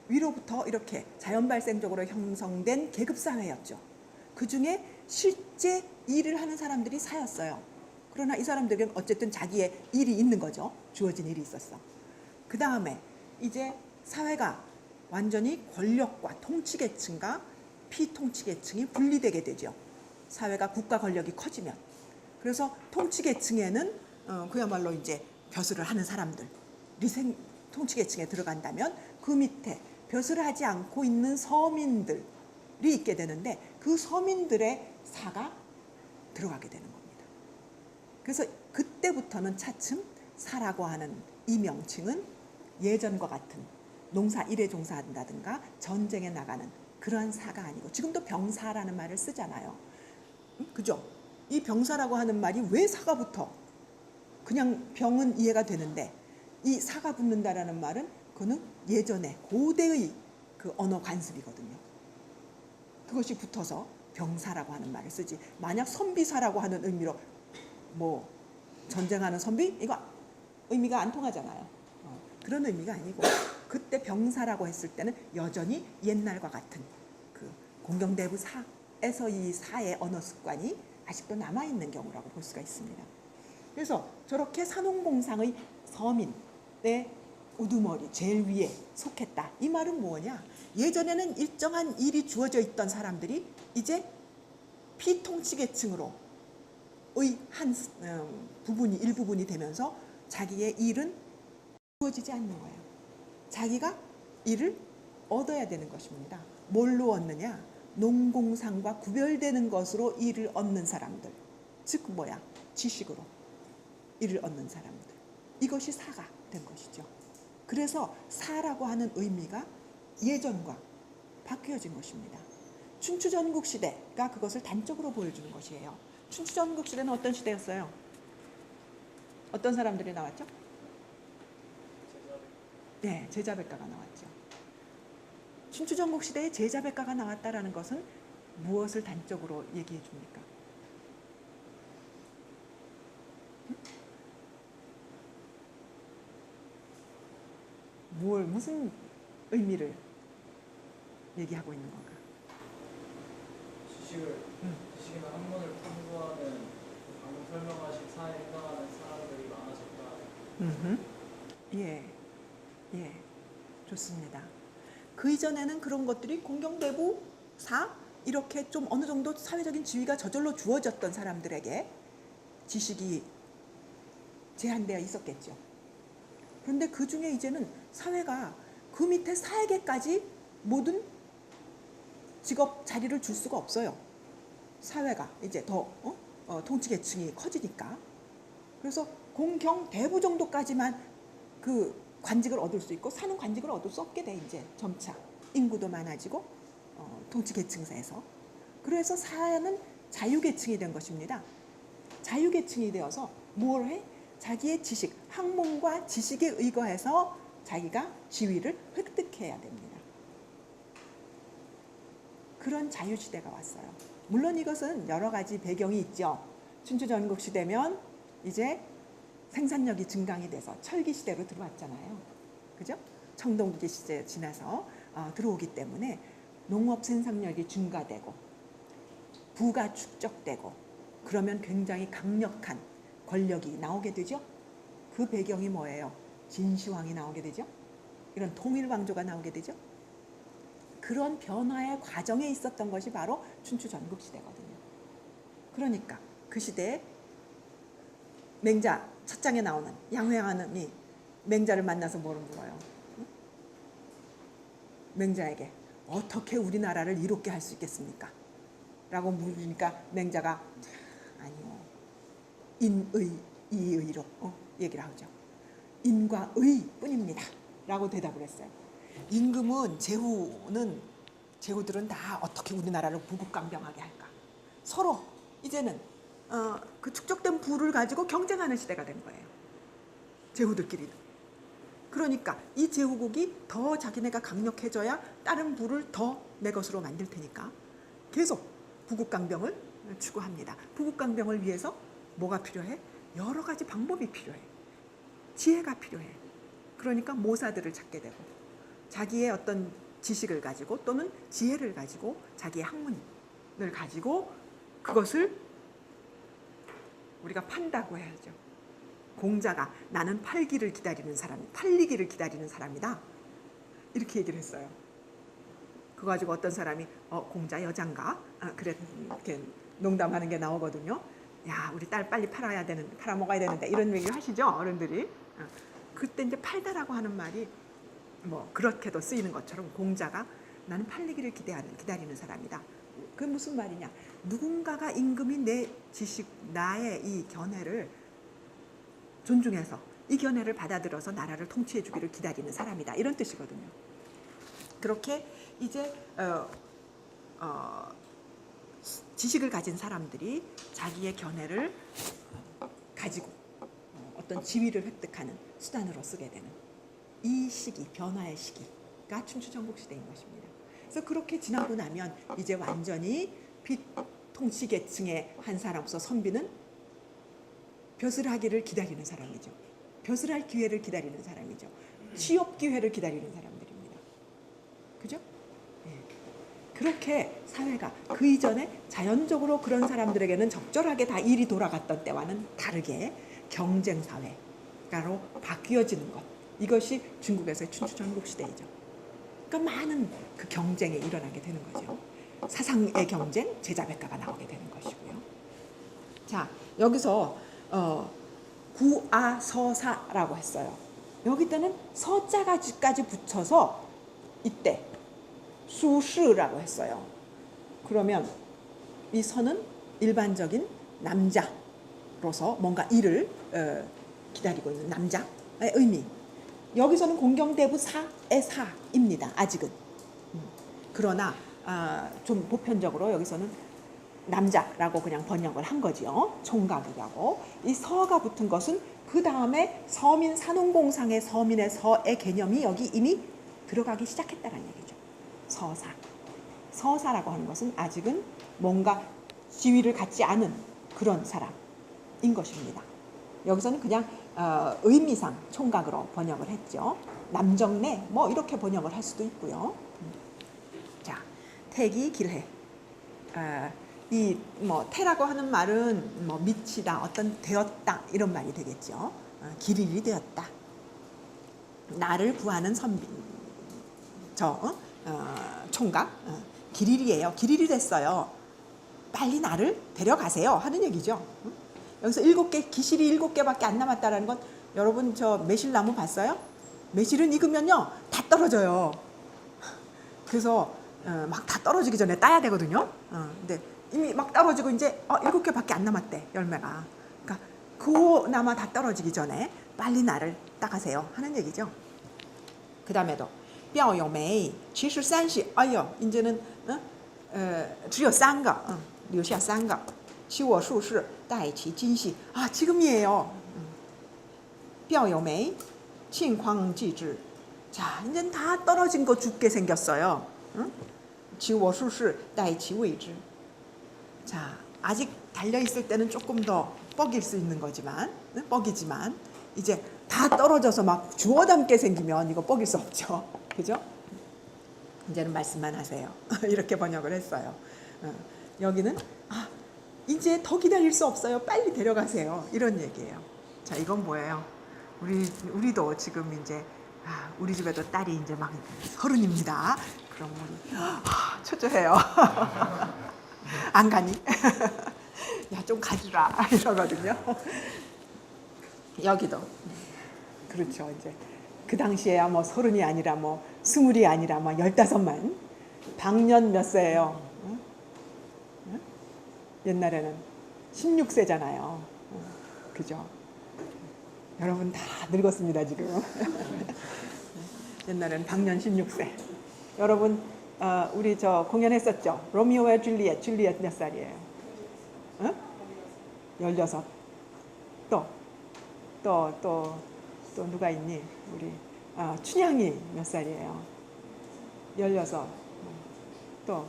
위로부터 이렇게 자연 발생적으로 형성된 계급 사회였죠. 그 중에 실제 일을 하는 사람들이 사였어요. 그러나 이 사람들은 어쨌든 자기의 일이 있는 거죠. 주어진 일이 있었어. 그 다음에 이제 사회가 완전히 권력과 통치계층과 피통치계층이 분리되게 되죠. 사회가 국가 권력이 커지면. 그래서 통치계층에는 그야말로 이제 벼슬을 하는 사람들이 통치계층에 들어간다면 그 밑에 벼슬을 하지 않고 있는 서민들이 있게 되는데 그 서민들의 사가 들어가게 되는 겁니다. 그래서 그때부터는 차츰 사라고 하는 이 명칭은 예전과 같은 농사 일에 종사한다든가 전쟁에 나가는 그러한 사가 아니고 지금도 병사라는 말을 쓰잖아요. 그죠? 이 병사라고 하는 말이 왜 사가 붙어? 그냥 병은 이해가 되는데 이 사가 붙는다라는 말은 그거는 예전에 고대의 그 언어 관습이거든요. 그것이 붙어서 병사라고 하는 말을 쓰지. 만약 선비사라고 하는 의미로 뭐 전쟁하는 선비? 이거 의미가 안 통하잖아요. 그런 의미가 아니고 그때 병사라고 했을 때는 여전히 옛날과 같은 그 공경대부사에서 이 사의 언어 습관이 아직도 남아있는 경우라고 볼 수가 있습니다. 그래서 저렇게 산홍봉상의 서민의 우두머리 제일 위에 속했다. 이 말은 뭐냐? 예전에는 일정한 일이 주어져 있던 사람들이 이제 피통치계층으로의 한 부분이 일부분이 되면서 자기의 일은 주어지지 않는 거예요. 자기가 일을 얻어야 되는 것입니다. 뭘로 얻느냐? 농공상과 구별되는 것으로 일을 얻는 사람들. 즉 뭐야? 지식으로 일을 얻는 사람들. 이것이 사가 된 것이죠. 그래서 사라고 하는 의미가 예전과 바뀌어진 것입니다. 춘추전국 시대가 그것을 단적으로 보여주는 것이에요. 춘추전국 시대는 어떤 시대였어요? 어떤 사람들이 나왔죠? 네, 제자백가가 나왔죠. 춘추전국 시대에 제자백가가 나왔다라는 것은 무엇을 단적으로 얘기해 줍니까? 무슨 의미를 얘기하고 있는 건가? 지식이나 학문을 탐구하는 방금 설명하신 사에 해당하는 사람들이 많아졌다. 예, 좋습니다. 그 이전에는 그런 것들이 공경대부, 사 이렇게 좀 어느 정도 사회적인 지위가 저절로 주어졌던 사람들에게 지식이 제한되어 있었겠죠. 그런데 그 중에 이제는 사회가 그 밑에 사에게까지 모든 직업 자리를 줄 수가 없어요. 사회가 이제 더 통치계층이 커지니까. 그래서 공경대부 정도까지만 그 관직을 얻을 수 있고 사는 관직을 얻을 수 없게 돼 이제 점차 인구도 많아지고 통치계층에서. 그래서 사회는 자유계층이 된 것입니다. 자유계층이 되어서 뭘 해? 자기의 지식, 학문과 지식에 의거해서 자기가 지위를 획득해야 됩니다. 그런 자유시대가 왔어요. 물론 이것은 여러 가지 배경이 있죠. 춘추전국 시대면 이제 생산력이 증강이 돼서 철기 시대로 들어왔잖아요. 그죠? 청동기 시대 지나서 들어오기 때문에 농업 생산력이 증가되고 부가 축적되고 그러면 굉장히 강력한 권력이 나오게 되죠. 그 배경이 뭐예요? 진시황이 나오게 되죠. 이런 통일왕조가 나오게 되죠. 그런 변화의 과정에 있었던 것이 바로 춘추전국 시대거든요. 그러니까 그 시대에 맹자 첫 장에 나오는 양회하는이 맹자를 만나서 뭐를 물어요? 맹자에게 어떻게 우리나라를 이롭게 할 수 있겠습니까? 라고 물으니까 맹자가 아니요. 인의 이의로 얘기를 하죠. 인과 의 뿐입니다. 라고 대답을 했어요. 임금은 제후들은 다 어떻게 우리나라를 부국강병하게 할까? 서로 이제는 그 축적된 부를 가지고 경쟁하는 시대가 된 거예요. 제후들끼리. 그러니까 이 제후국이 더 자기네가 강력해져야 다른 부를 더 내 것으로 만들 테니까 계속 부국강병을 추구합니다. 부국강병을 위해서 뭐가 필요해? 여러 가지 방법이 필요해. 지혜가 필요해. 그러니까 모사들을 찾게 되고 자기의 어떤 지식을 가지고 또는 지혜를 가지고 자기의 학문을 가지고 그것을 우리가 판다고 해야죠. 공자가 나는 팔기를 기다리는 사람, 팔리기를 기다리는 사람이다. 이렇게 얘기를 했어요. 그거 가지고 어떤 사람이 공자 여잔가? 그래 이렇게 농담하는 게 나오거든요. 야, 우리 딸 빨리 팔아먹어야 되는데 이런 얘기를 하시죠, 어른들이. 그때 이제 팔다라고 하는 말이 뭐 그렇게도 쓰이는 것처럼 공자가 나는 팔리기를 기다리는 사람이다. 그게 무슨 말이냐? 누군가가 임금이 내 지식, 나의 이 견해를 존중해서 이 견해를 받아들여서 나라를 통치해 주기를 기다리는 사람이다. 이런 뜻이거든요. 그렇게 이제 지식을 가진 사람들이 자기의 견해를 가지고 어떤 지위를 획득하는 수단으로 쓰게 되는 이 시기, 변화의 시기가 춘추전국시대인 것입니다. 그래서 그렇게 지나고 나면 이제 완전히 비통치계층의 한 사람으로서 선비는 벼슬 하기를 기다리는 사람이죠. 벼슬 할 기회를 기다리는 사람이죠. 취업 기회를 기다리는 사람들입니다. 그죠? 네. 그렇게 사회가 그 이전에 자연적으로 그런 사람들에게는 적절하게 다 일이 돌아갔던 때와는 다르게 경쟁 사회로 바뀌어지는 것. 이것이 중국에서의 춘추전국시대이죠. 그러니까 많은 그 경쟁이 일어나게 되는 거죠. 사상의 경쟁, 제자백가가 나오게 되는 것이고요. 자, 여기서 구아서사라고 했어요. 여기때는 서자까지 붙여서 이때 수시라고 했어요. 그러면 이 서는 일반적인 남자로서 뭔가 일을 기다리고 있는 남자의 의미. 여기서는 공경대부사의 사입니다. 아직은. 그러나 좀 보편적으로 여기서는 남자라고 그냥 번역을 한 거지요. 총각이라고. 이 서가 붙은 것은 그 다음에 서민 산업공상의 서민의 서의 개념이 여기 이미 들어가기 시작했다는 얘기죠. 서사. 서사라고 하는 것은 아직은 뭔가 지위를 갖지 않은 그런 사람인 것입니다. 여기서는 그냥 의미상 총각으로 번역을 했죠. 남정네 뭐 이렇게 번역을 할 수도 있고요. 자, 태기 길해. 이 뭐 태라고 하는 말은 뭐 미치다, 어떤 되었다 이런 말이 되겠죠. 길일이 되었다. 나를 구하는 선비, 총각, 길일이에요. 길일이 됐어요. 빨리 나를 데려가세요 하는 얘기죠. 여기서 7개, 기실이 7개밖에 안 남았다라는 건 여러분 저 매실나무 봤어요? 매실은 익으면요 다 떨어져요. 그래서 막 다 떨어지기 전에 따야 되거든요. 근데 이미 막 떨어지고 이제 7개밖에 안 남았대, 열매가. 그러니까 그나마 다 떨어지기 전에 빨리 나를 따가세요 하는 얘기죠. 그 다음에도 表有梅其实30 아유 이제는 只有3个留下3个其我术士待其今夕. 지금이에요. 表有梅庆况既之. 자, 이제 다 떨어진 거 죽게 생겼어요.其我术士待其未之. 자, 아직 달려있을 때는 조금 더 뻐길 수 있는 거지만, 뻐기지만, 이제 다 떨어져서 막 주워 담게 생기면 이거 뻐길 수 없죠. 그죠? 이제는 말씀만 하세요. 이렇게 번역을 했어요. 여기는, 이제 더 기다릴 수 없어요. 빨리 데려가세요. 이런 얘기예요. 자, 이건 뭐예요? 우리도 지금 이제, 우리 집에도 딸이 이제 막 30입니다. 그럼 우리, 초조해요. 안 가니? 야, 좀 가주라. 이러거든요. 여기도. 그렇죠. 이제 그 당시에야 뭐 30이 아니라 뭐 20이 아니라 뭐 15만. 방년 몇 세예요? 옛날에는 16세잖아요. 그죠? 여러분 다 늙었습니다, 지금. 옛날에는 방년 16세. 여러분, 우리 저 공연했었죠? 로미오와 줄리엣 몇 살이에요? 16. 또 누가 있니? 우리 춘향이 몇 살이에요? 16. 또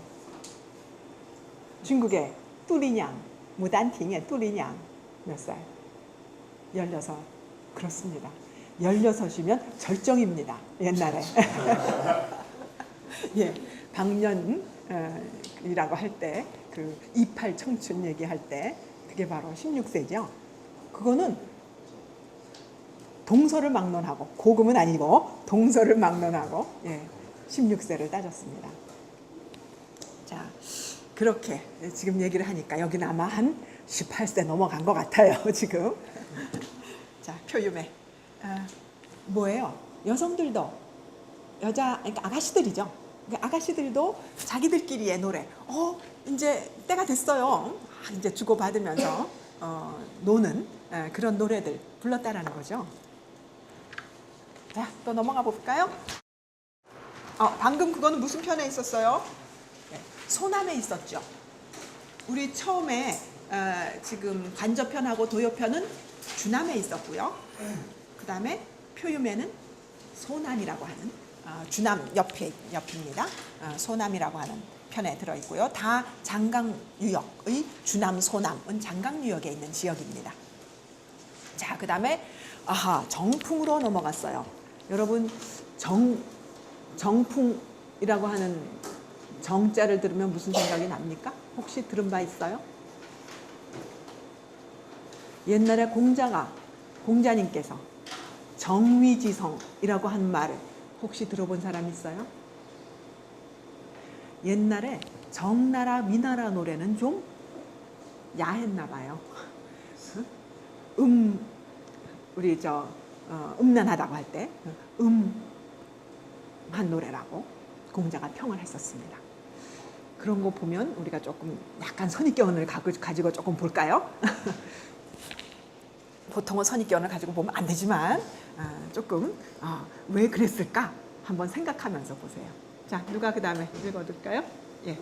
중국의 뚜리냥, 무단팅의 뚜리냥 몇 살? 16. 그렇습니다. 16이면 절정입니다. 옛날에. 예, 방년이라고 할 때, 그 28 청춘 얘기할 때, 그게 바로 16세죠. 그거는 동서를 막론하고, 고금은 아니고, 동서를 막론하고, 예, 16세를 따졌습니다. 자, 그렇게 지금 얘기를 하니까 여기는 아마 한 18세 넘어간 것 같아요, 지금. 자, 표유매. 뭐예요? 여성들도, 그러니까 아가씨들이죠. 그러니까 아가씨들도 자기들끼리의 노래, 이제 때가 됐어요. 이제 주고받으면서 노는 그런 노래들 불렀다라는 거죠. 자, 또 넘어가 볼까요? 방금 그거는 무슨 편에 있었어요? 네, 소남에 있었죠. 우리 처음에 지금 관저편하고 도요편은 주남에 있었고요. 그 다음에 표유매는 소남이라고 하는 주남 옆입니다. 소남이라고 하는 편에 들어있고요. 다 장강유역의 주남, 소남은 장강유역에 있는 지역입니다. 자, 그 다음에 정풍으로 넘어갔어요. 여러분 정풍이라고 하는 정자를 들으면 무슨 생각이 납니까? 혹시 들은 바 있어요? 옛날에 공자님께서 정위지성이라고 한 말을 혹시 들어본 사람 있어요? 옛날에 정나라 위나라 노래는 좀 야했나 봐요. 우리 음란하다고 할 때 한 노래라고 공자가 평을 했었습니다. 그런 거 보면 우리가 조금 약간 선입견을 가지고 조금 볼까요? 보통은 선입견을 가지고 보면 안 되지만 조금 왜 그랬을까 한번 생각하면서 보세요. 자, 누가 그 다음에 읽어둘까요? 예.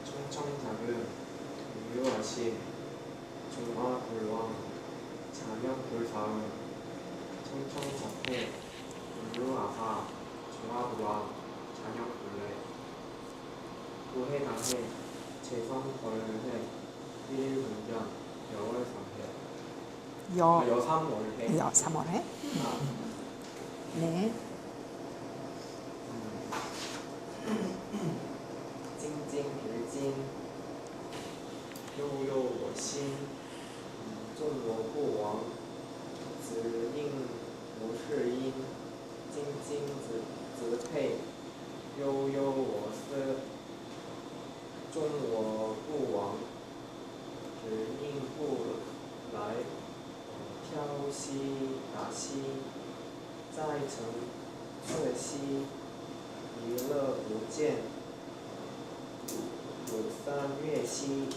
청청작은 유효하신 종화불왕 자명불사음 청청작회 유효아사 종화불왕 자명불래 도해당해 재성벌해 1일문견 여월삼해 여삼월해 여삼월해. 네. 찡찡길찡悠悠我心众我不亡子应无事因精精子配悠悠我思众我不亡子应不来挑兮达兮在城侧兮娱乐无间有三月兮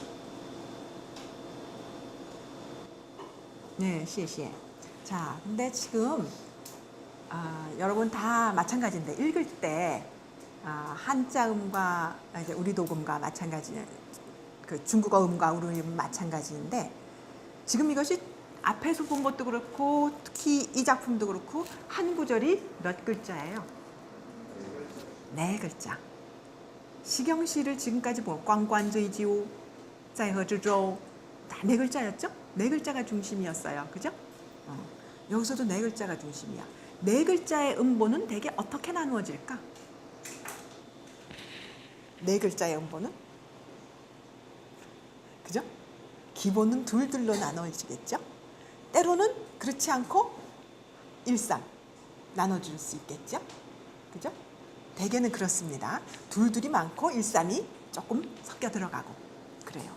네, 谢谢. 자, 근데 지금 여러분 다 마찬가지인데 읽을 때 한자음과 이제 우리도금과 마찬가지, 그 중국어 음과 우리 음 마찬가지인데 지금 이것이 앞에서 본 것도 그렇고 특히 이 작품도 그렇고 한 구절이 몇 글자예요? 네 글자. 시경시를 지금까지 보면 꽝관저이지오, 자이허즈조 다 네 글자였죠? 네 글자가 중심이었어요. 그죠? 여기서도 네 글자가 중심이야. 네 글자의 음보는 대개 어떻게 나누어질까? 네 글자의 음보는? 그죠? 기본은 둘둘로 나눠지겠죠? 때로는 그렇지 않고 일삼 나눠줄 수 있겠죠? 그죠? 대개는 그렇습니다. 둘둘이 많고 일삼이 조금 섞여 들어가고 그래요.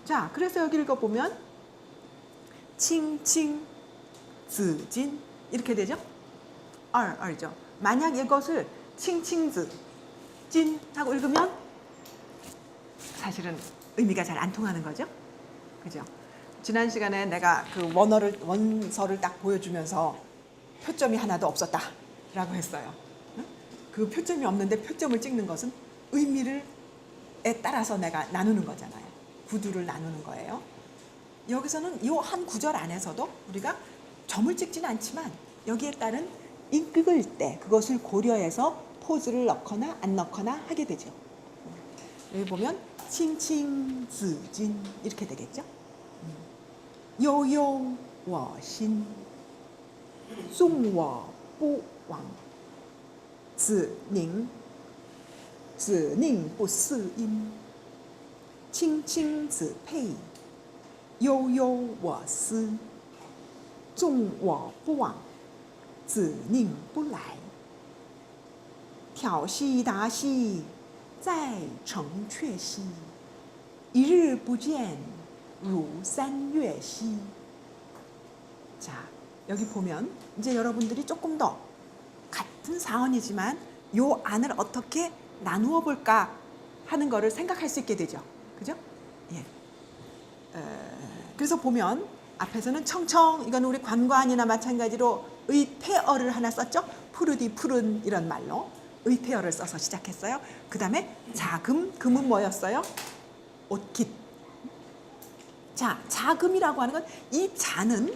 자, 그래서 여기 읽어보면 칭칭, 즈진 이렇게 되죠? 얼죠. 만약 이것을 칭칭즈, 진 하고 읽으면 사실은 의미가 잘 안 통하는 거죠? 그죠? 지난 시간에 내가 그 원서를 딱 보여주면서 표점이 하나도 없었다라고 했어요. 그 표점이 없는데 표점을 찍는 것은 의미를 따라서 내가 나누는 거잖아요. 구두를 나누는 거예요. 여기서는 이 한 구절 안에서도 우리가 점을 찍지는 않지만 여기에 따른 읽을 때 그것을 고려해서 포즈를 넣거나 안 넣거나 하게 되죠. 여기 보면 칭칭즈진 이렇게 되겠죠. 요요 我心纵我不往子宁不嗣音青青子佩悠悠我思纵我不往子宁不来挑兮达兮在城阙兮一日不见如三月兮자, 여기 보면 이제 여러분들이 조금 더 같은 사언이지만 요 안을 어떻게 나누어 볼까 하는 거를 생각할 수 있게 되죠. 그죠? 예. 그래서 보면 앞에서는 청청 이건 우리 관관이나 마찬가지로 의태어를 하나 썼죠. 푸르디 푸른 이런 말로 의태어를 써서 시작했어요. 그 다음에 자금, 금은 뭐였어요? 옷깃. 자, 자금이라고 하는 건 이 자는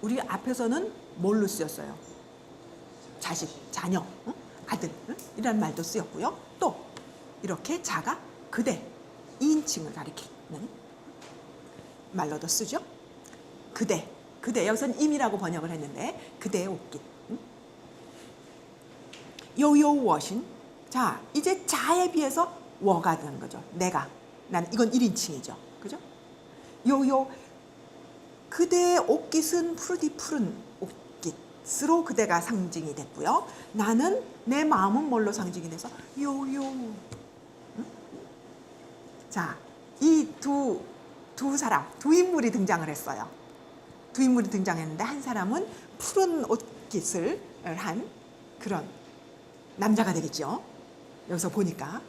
우리 앞에서는 뭘로 쓰였어요? 자식, 자녀, 아들 이란 말도 쓰였고요. 또 이렇게 자가 그대, 2인칭을 가리키는 말로도 쓰죠. 그대 여기서는 임이라고 번역을 했는데 그대의 옷깃. 요요워신. 자, 이제 자에 비해서 워가 되는 거죠. 내가, 난 이건 1인칭이죠. 그죠? 요요 그대의 옷깃은 푸르디 푸른 옷깃으로 그대가 상징이 됐고요. 나는 내 마음은 뭘로 상징이 돼서 요요. 자, 이 두 사람, 두 인물이 등장을 했어요. 두 인물이 등장했는데 한 사람은 푸른 옷깃을 한 그런 남자가 되겠죠. 여기서 보니까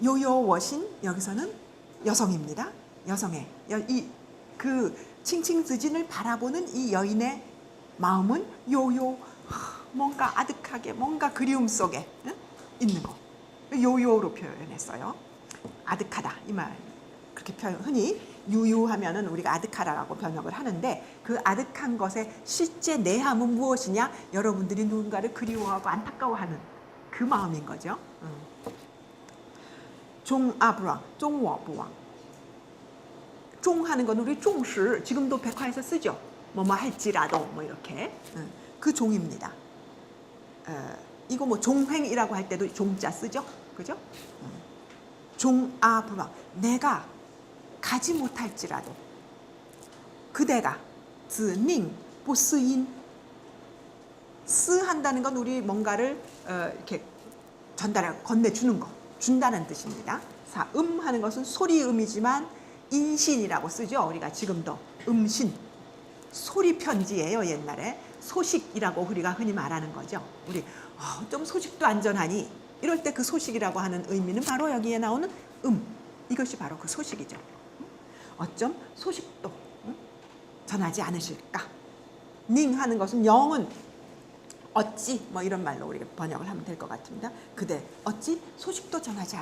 요요워신 여기서는 여성입니다. 여성의 그 칭칭스진을 바라보는 이 여인의 마음은 요요 뭔가 아득하게 뭔가 그리움 속에 있는 거 요요로 표현했어요. 아득하다 이 말 그렇게 흔히 유유하면은 우리가 아득하다라고 번역을 하는데 그 아득한 것의 실제 내함은 무엇이냐? 여러분들이 누군가를 그리워하고 안타까워하는 그 마음인 거죠. 종아부왕, 종워부왕. 종하는 건 우리 종시 지금도 백화에서 쓰죠. 뭐뭐 할지라도 뭐 이렇게 그 종입니다. 이거 뭐 종횡이라고 할 때도 종자 쓰죠, 그죠? 종아부왕 내가 가지 못할지라도 그대가 즈닝 보스인 쓰한다는 건 우리 뭔가를 이렇게 전달해 건네주는 거 준다는 뜻입니다. 하는 것은 소리음이지만 인신이라고 쓰죠. 우리가 지금도 음신 소리 편지예요. 옛날에 소식이라고 우리가 흔히 말하는 거죠. 우리 좀 소식도 안전하니 이럴 때 그 소식이라고 하는 의미는 바로 여기에 나오는 이것이 바로 그 소식이죠. 어쩜 소식도 전하지 않으실까? 닝 하는 것은 영은 어찌 뭐 이런 말로 우리가 번역을 하면 될 것 같습니다. 그대 어찌 소식도 전하지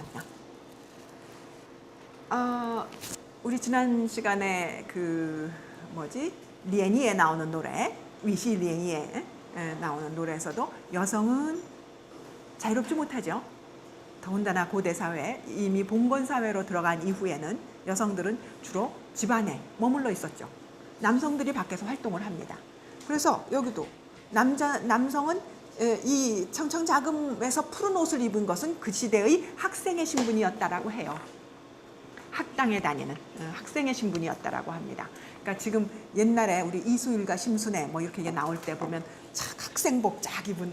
않나? 우리 지난 시간에 그 리엔이에 나오는 노래 위시 리엔이에 나오는 노래에서도 여성은 자유롭지 못하죠. 더군다나 고대 사회 이미 봉건 사회로 들어간 이후에는 여성들은 주로 집안에 머물러 있었죠. 남성들이 밖에서 활동을 합니다. 그래서 여기도 남성은 이 청청자금에서 푸른 옷을 입은 것은 그 시대의 학생의 신분이었다라고 해요. 학당에 다니는 학생의 신분이었다라고 합니다. 그러니까 지금 옛날에 우리 이수일과 심순애 뭐 이렇게 나올 때 보면 착 학생복 쫙 입은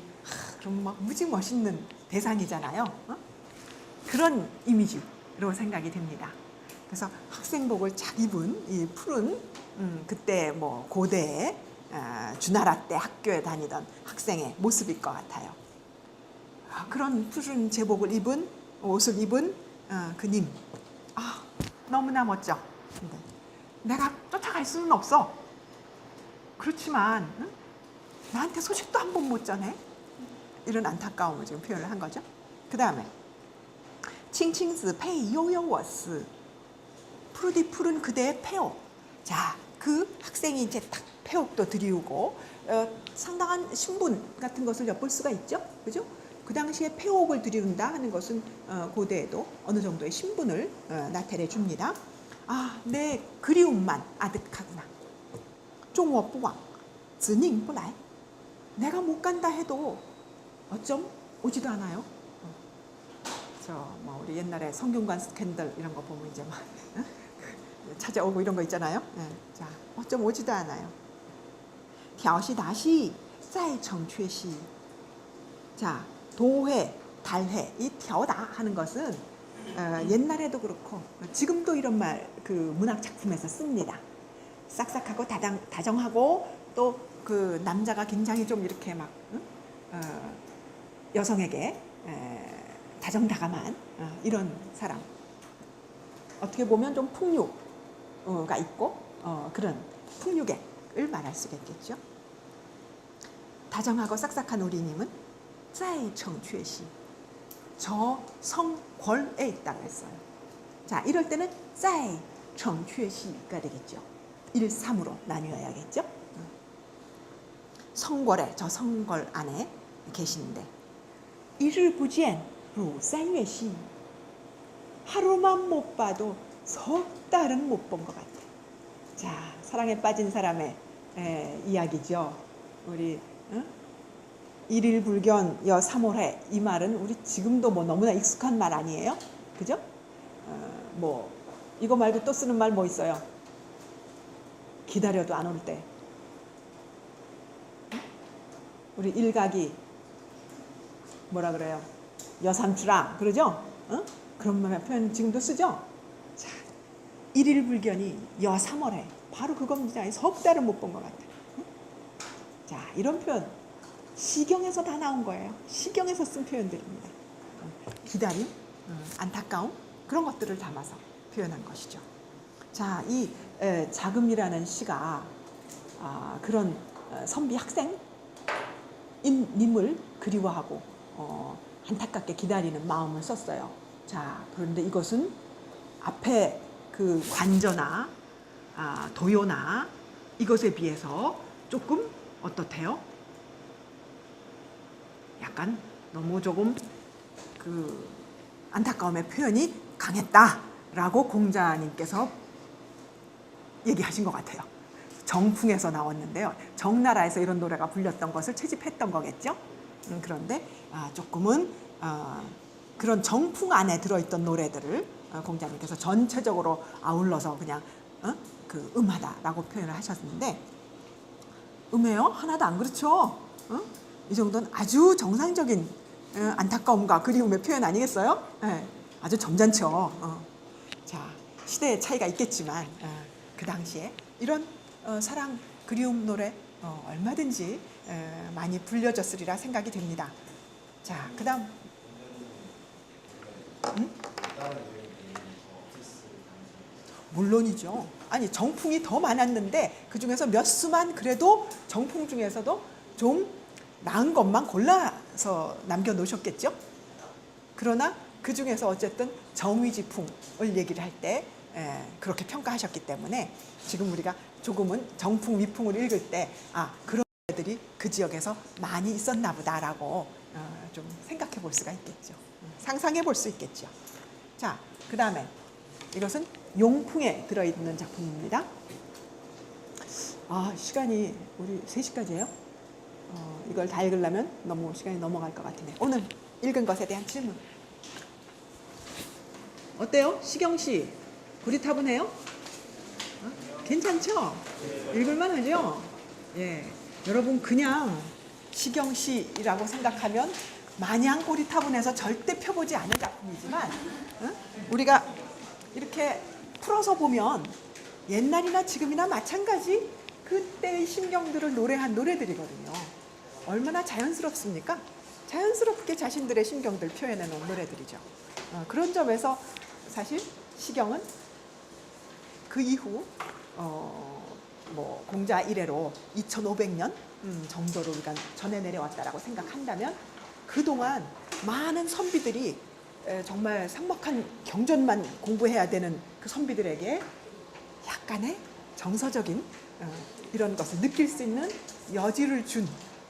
그럼 막 무지 멋있는 대상이잖아요. 그런 이미지로 생각이 됩니다. 그래서 학생복을 쫙 입은 이 푸른 그때 뭐 고대에 주나라 때 학교에 다니던 학생의 모습일 것 같아요. 그런 푸른 제복을 입은 옷을 입은 그 님. 너무나 멋져. 근데 내가 쫓아갈 수는 없어. 그렇지만 나한테 소식도 한 번 못 전해. 이런 안타까움을 지금 표현을 한 거죠. 그 다음에 칭칭스 페이 요요워스 푸르디 푸른 그대의 폐옥. 자, 그 학생이 이제 딱 폐옥도 드리우고 상당한 신분 같은 것을 엿볼 수가 있죠. 그죠? 그 당시에 폐옥을 드리운다 하는 것은 고대에도 어느 정도의 신분을 나타내 줍니다. 내 그리움만 아득하구나. 종워 뿌왕, 즈닝 뿌라이. 내가 못 간다 해도 어쩜 오지도 않아요. 뭐 우리 옛날에 성균관 스캔들 이런 거 보면 이제 막 찾아오고 이런 거 있잖아요. 자, 어쩜 오지도 않아요. 调戏达戏再成缺戏. 자, 도회, 달회, 이 调达 하는 것은 옛날에도 그렇고 지금도 이런 말 그 문학 작품에서 씁니다. 싹싹하고 다정하고 또 그 남자가 굉장히 좀 이렇게 막 여성에게 다정다감한 이런 사람. 어떻게 보면 좀 풍류가 있고 그런 풍류객을 말할 수가 있겠죠. 다정하고 싹싹한 우리님은 在成缺戏, 저 성궐에 있다고 했어요. 자, 이럴 때는 在成缺戏가 되겠죠. 1, 3으로 나뉘어야겠죠. 성궐에, 저 성궐 안에 계시는데 1일 不见如三月시, 하루만 못 봐도 석 달은 못 본 것 같아. 자, 사랑에 빠진 사람의 이야기죠. 우리 일일 불견 여 3월해, 이 말은 우리 지금도 뭐 너무나 익숙한 말 아니에요? 그죠? 뭐 이거 말고 또 쓰는 말 뭐 있어요? 기다려도 안 올 때. 우리 일각이 뭐라 그래요? 여삼추랑 그러죠? 그런 표현 지금도 쓰죠? 자, 일일 불견이 여 3월해, 바로 그겁니다. 석 달은 못 본 것 같아. 자, 이런 표현 시경에서 다 나온 거예요. 시경에서 쓴 표현들입니다. 기다림, 안타까움, 그런 것들을 담아서 표현한 것이죠. 자, 이 자금이라는 시가 그런 선비 학생님을 그리워하고 안타깝게 기다리는 마음을 썼어요. 자, 그런데 이것은 앞에 그 관저나 도요나 이것에 비해서 조금 어떻대요? 약간 너무 조금 그 안타까움의 표현이 강했다라고 공자님께서 얘기하신 것 같아요. 정풍에서 나왔는데요. 정나라에서 이런 노래가 불렸던 것을 채집했던 거겠죠. 그런데 조금은 그런 정풍 안에 들어있던 노래들을 공자님께서 전체적으로 아울러서 그냥 그 음하다라고 표현을 하셨는데, 음해요? 하나도 안 그렇죠. 이 정도는 아주 정상적인 안타까움과 그리움의 표현 아니겠어요? 네, 아주 점잖죠. 자, 시대의 차이가 있겠지만 그 당시에 이런 사랑 그리움 노래 얼마든지 많이 불려졌으리라 생각이 됩니다. 자, 그다음 물론이죠. 아니, 정풍이 더 많았는데 그 중에서 몇 수만 그래도 정풍 중에서도 좀 나은 것만 골라서 남겨놓으셨겠죠. 그러나 그 중에서 어쨌든 정위지풍을 얘기를 할 때 그렇게 평가하셨기 때문에 지금 우리가 조금은 정풍 위풍을 읽을 때 그런 애들이 그 지역에서 많이 있었나 보다라고 좀 생각해 볼 수가 있겠죠. 상상해 볼 수 있겠죠. 자, 그 다음에 이것은 용풍에 들어있는 작품입니다. 시간이 우리 3시까지예요. 이걸 다 읽으려면 너무 시간이 넘어갈 것 같으네. 오늘 읽은 것에 대한 질문. 어때요? 시경씨 고리타분해요? 괜찮죠? 읽을만 하죠? 예. 여러분 그냥 시경시라고 생각하면 마냥 고리타분해서 절대 펴보지 않을 작품이지만 우리가 이렇게 풀어서 보면 옛날이나 지금이나 마찬가지 그때의 심경들을 노래한 노래들이거든요. 얼마나 자연스럽습니까? 자연스럽게 자신들의 심경들 표현해 놓은 노래들이죠. 그런 점에서 사실 시경은 그 이후 뭐 공자 이래로 2500년 정도로 우리가 전해 내려왔다라고 생각한다면 그동안 많은 선비들이 정말 삭막한 경전만 공부해야 되는 그 선비들에게 약간의 정서적인 이런 것을 느낄 수 있는 여지를 준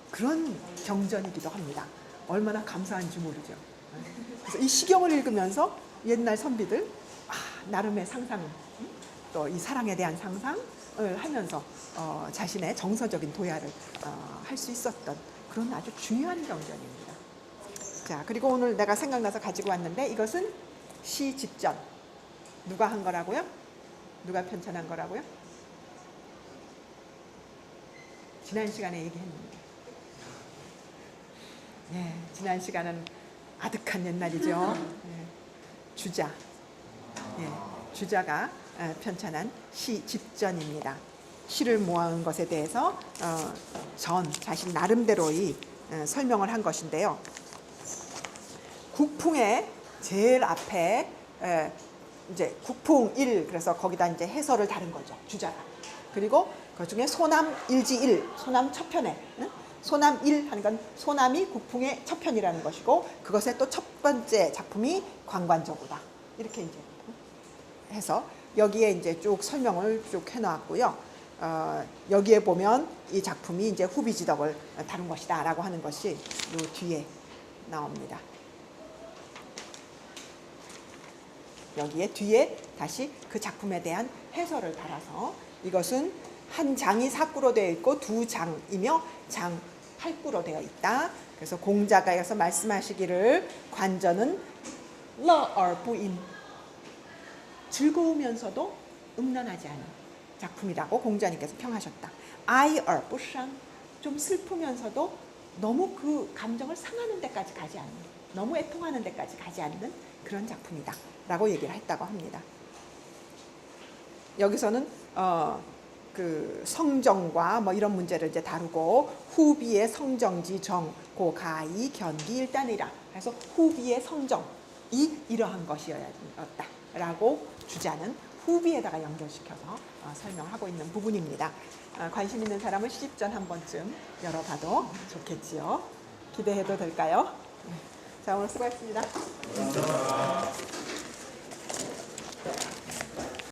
그런 경전이기도 합니다. 얼마나 감사한지 모르죠. 그래서 이 시경을 읽으면서 옛날 선비들 나름의 상상, 또 이 사랑에 대한 상상, 하면서 자신의 정서적인 도야를 할 수 있었던 그런 아주 중요한 경전입니다. 자, 그리고 오늘 내가 생각나서 가지고 왔는데 이것은 시 집전. 누가 한 거라고요? 누가 편찬한 거라고요? 지난 시간에 얘기했는데. 네, 지난 시간은 아득한 옛날이죠. 네, 주자. 네, 주자가 편찬한 시 집전입니다. 시를 모아온 것에 대해서 자신 나름대로의 설명을 한 것인데요. 국풍의 제일 앞에 이제 국풍 1, 그래서 거기다 이제 해설을 다른 거죠, 주자가. 그리고 그 중에 소남 일지 1, 소남 첫 편에 소남 1 하는 건 소남이 국풍의 첫 편이라는 것이고, 그것의 또 첫 번째 작품이 관관저구다. 이렇게 이제 해서 여기에 이제 쭉 설명을 쭉 해놓았고요. 여기에 보면 이 작품이 이제 후비지덕을 다룬 것이다라고 하는 것이 요 뒤에 나옵니다. 여기에 뒤에 다시 그 작품에 대한 해설을 달아서 이것은 한 장이 사구로 되어 있고 두 장이며 장 8구로 되어 있다. 그래서 공자가에서 말씀하시기를 관전은 러얼부인 즐거우면서도 음란하지 않은 작품이라고 공자님께서 평하셨다. 아이얼부상 좀 슬프면서도 너무 그 감정을 상하는 데까지 가지 않는, 너무 애통하는 데까지 가지 않는 그런 작품이다 라고 얘기를 했다고 합니다. 여기서는 그 성정과 뭐 이런 문제를 이제 다루고, 후비의 성정지 정, 고, 가이, 견기, 일단이라. 그래서 후비의 성정이 이러한 것이었다 라고 주자는 후비에다가 연결시켜서 설명하고 있는 부분입니다. 관심 있는 사람은 시집전 한 번쯤 열어봐도 좋겠지요. 기대해도 될까요? 자, 오늘 수고했습니다.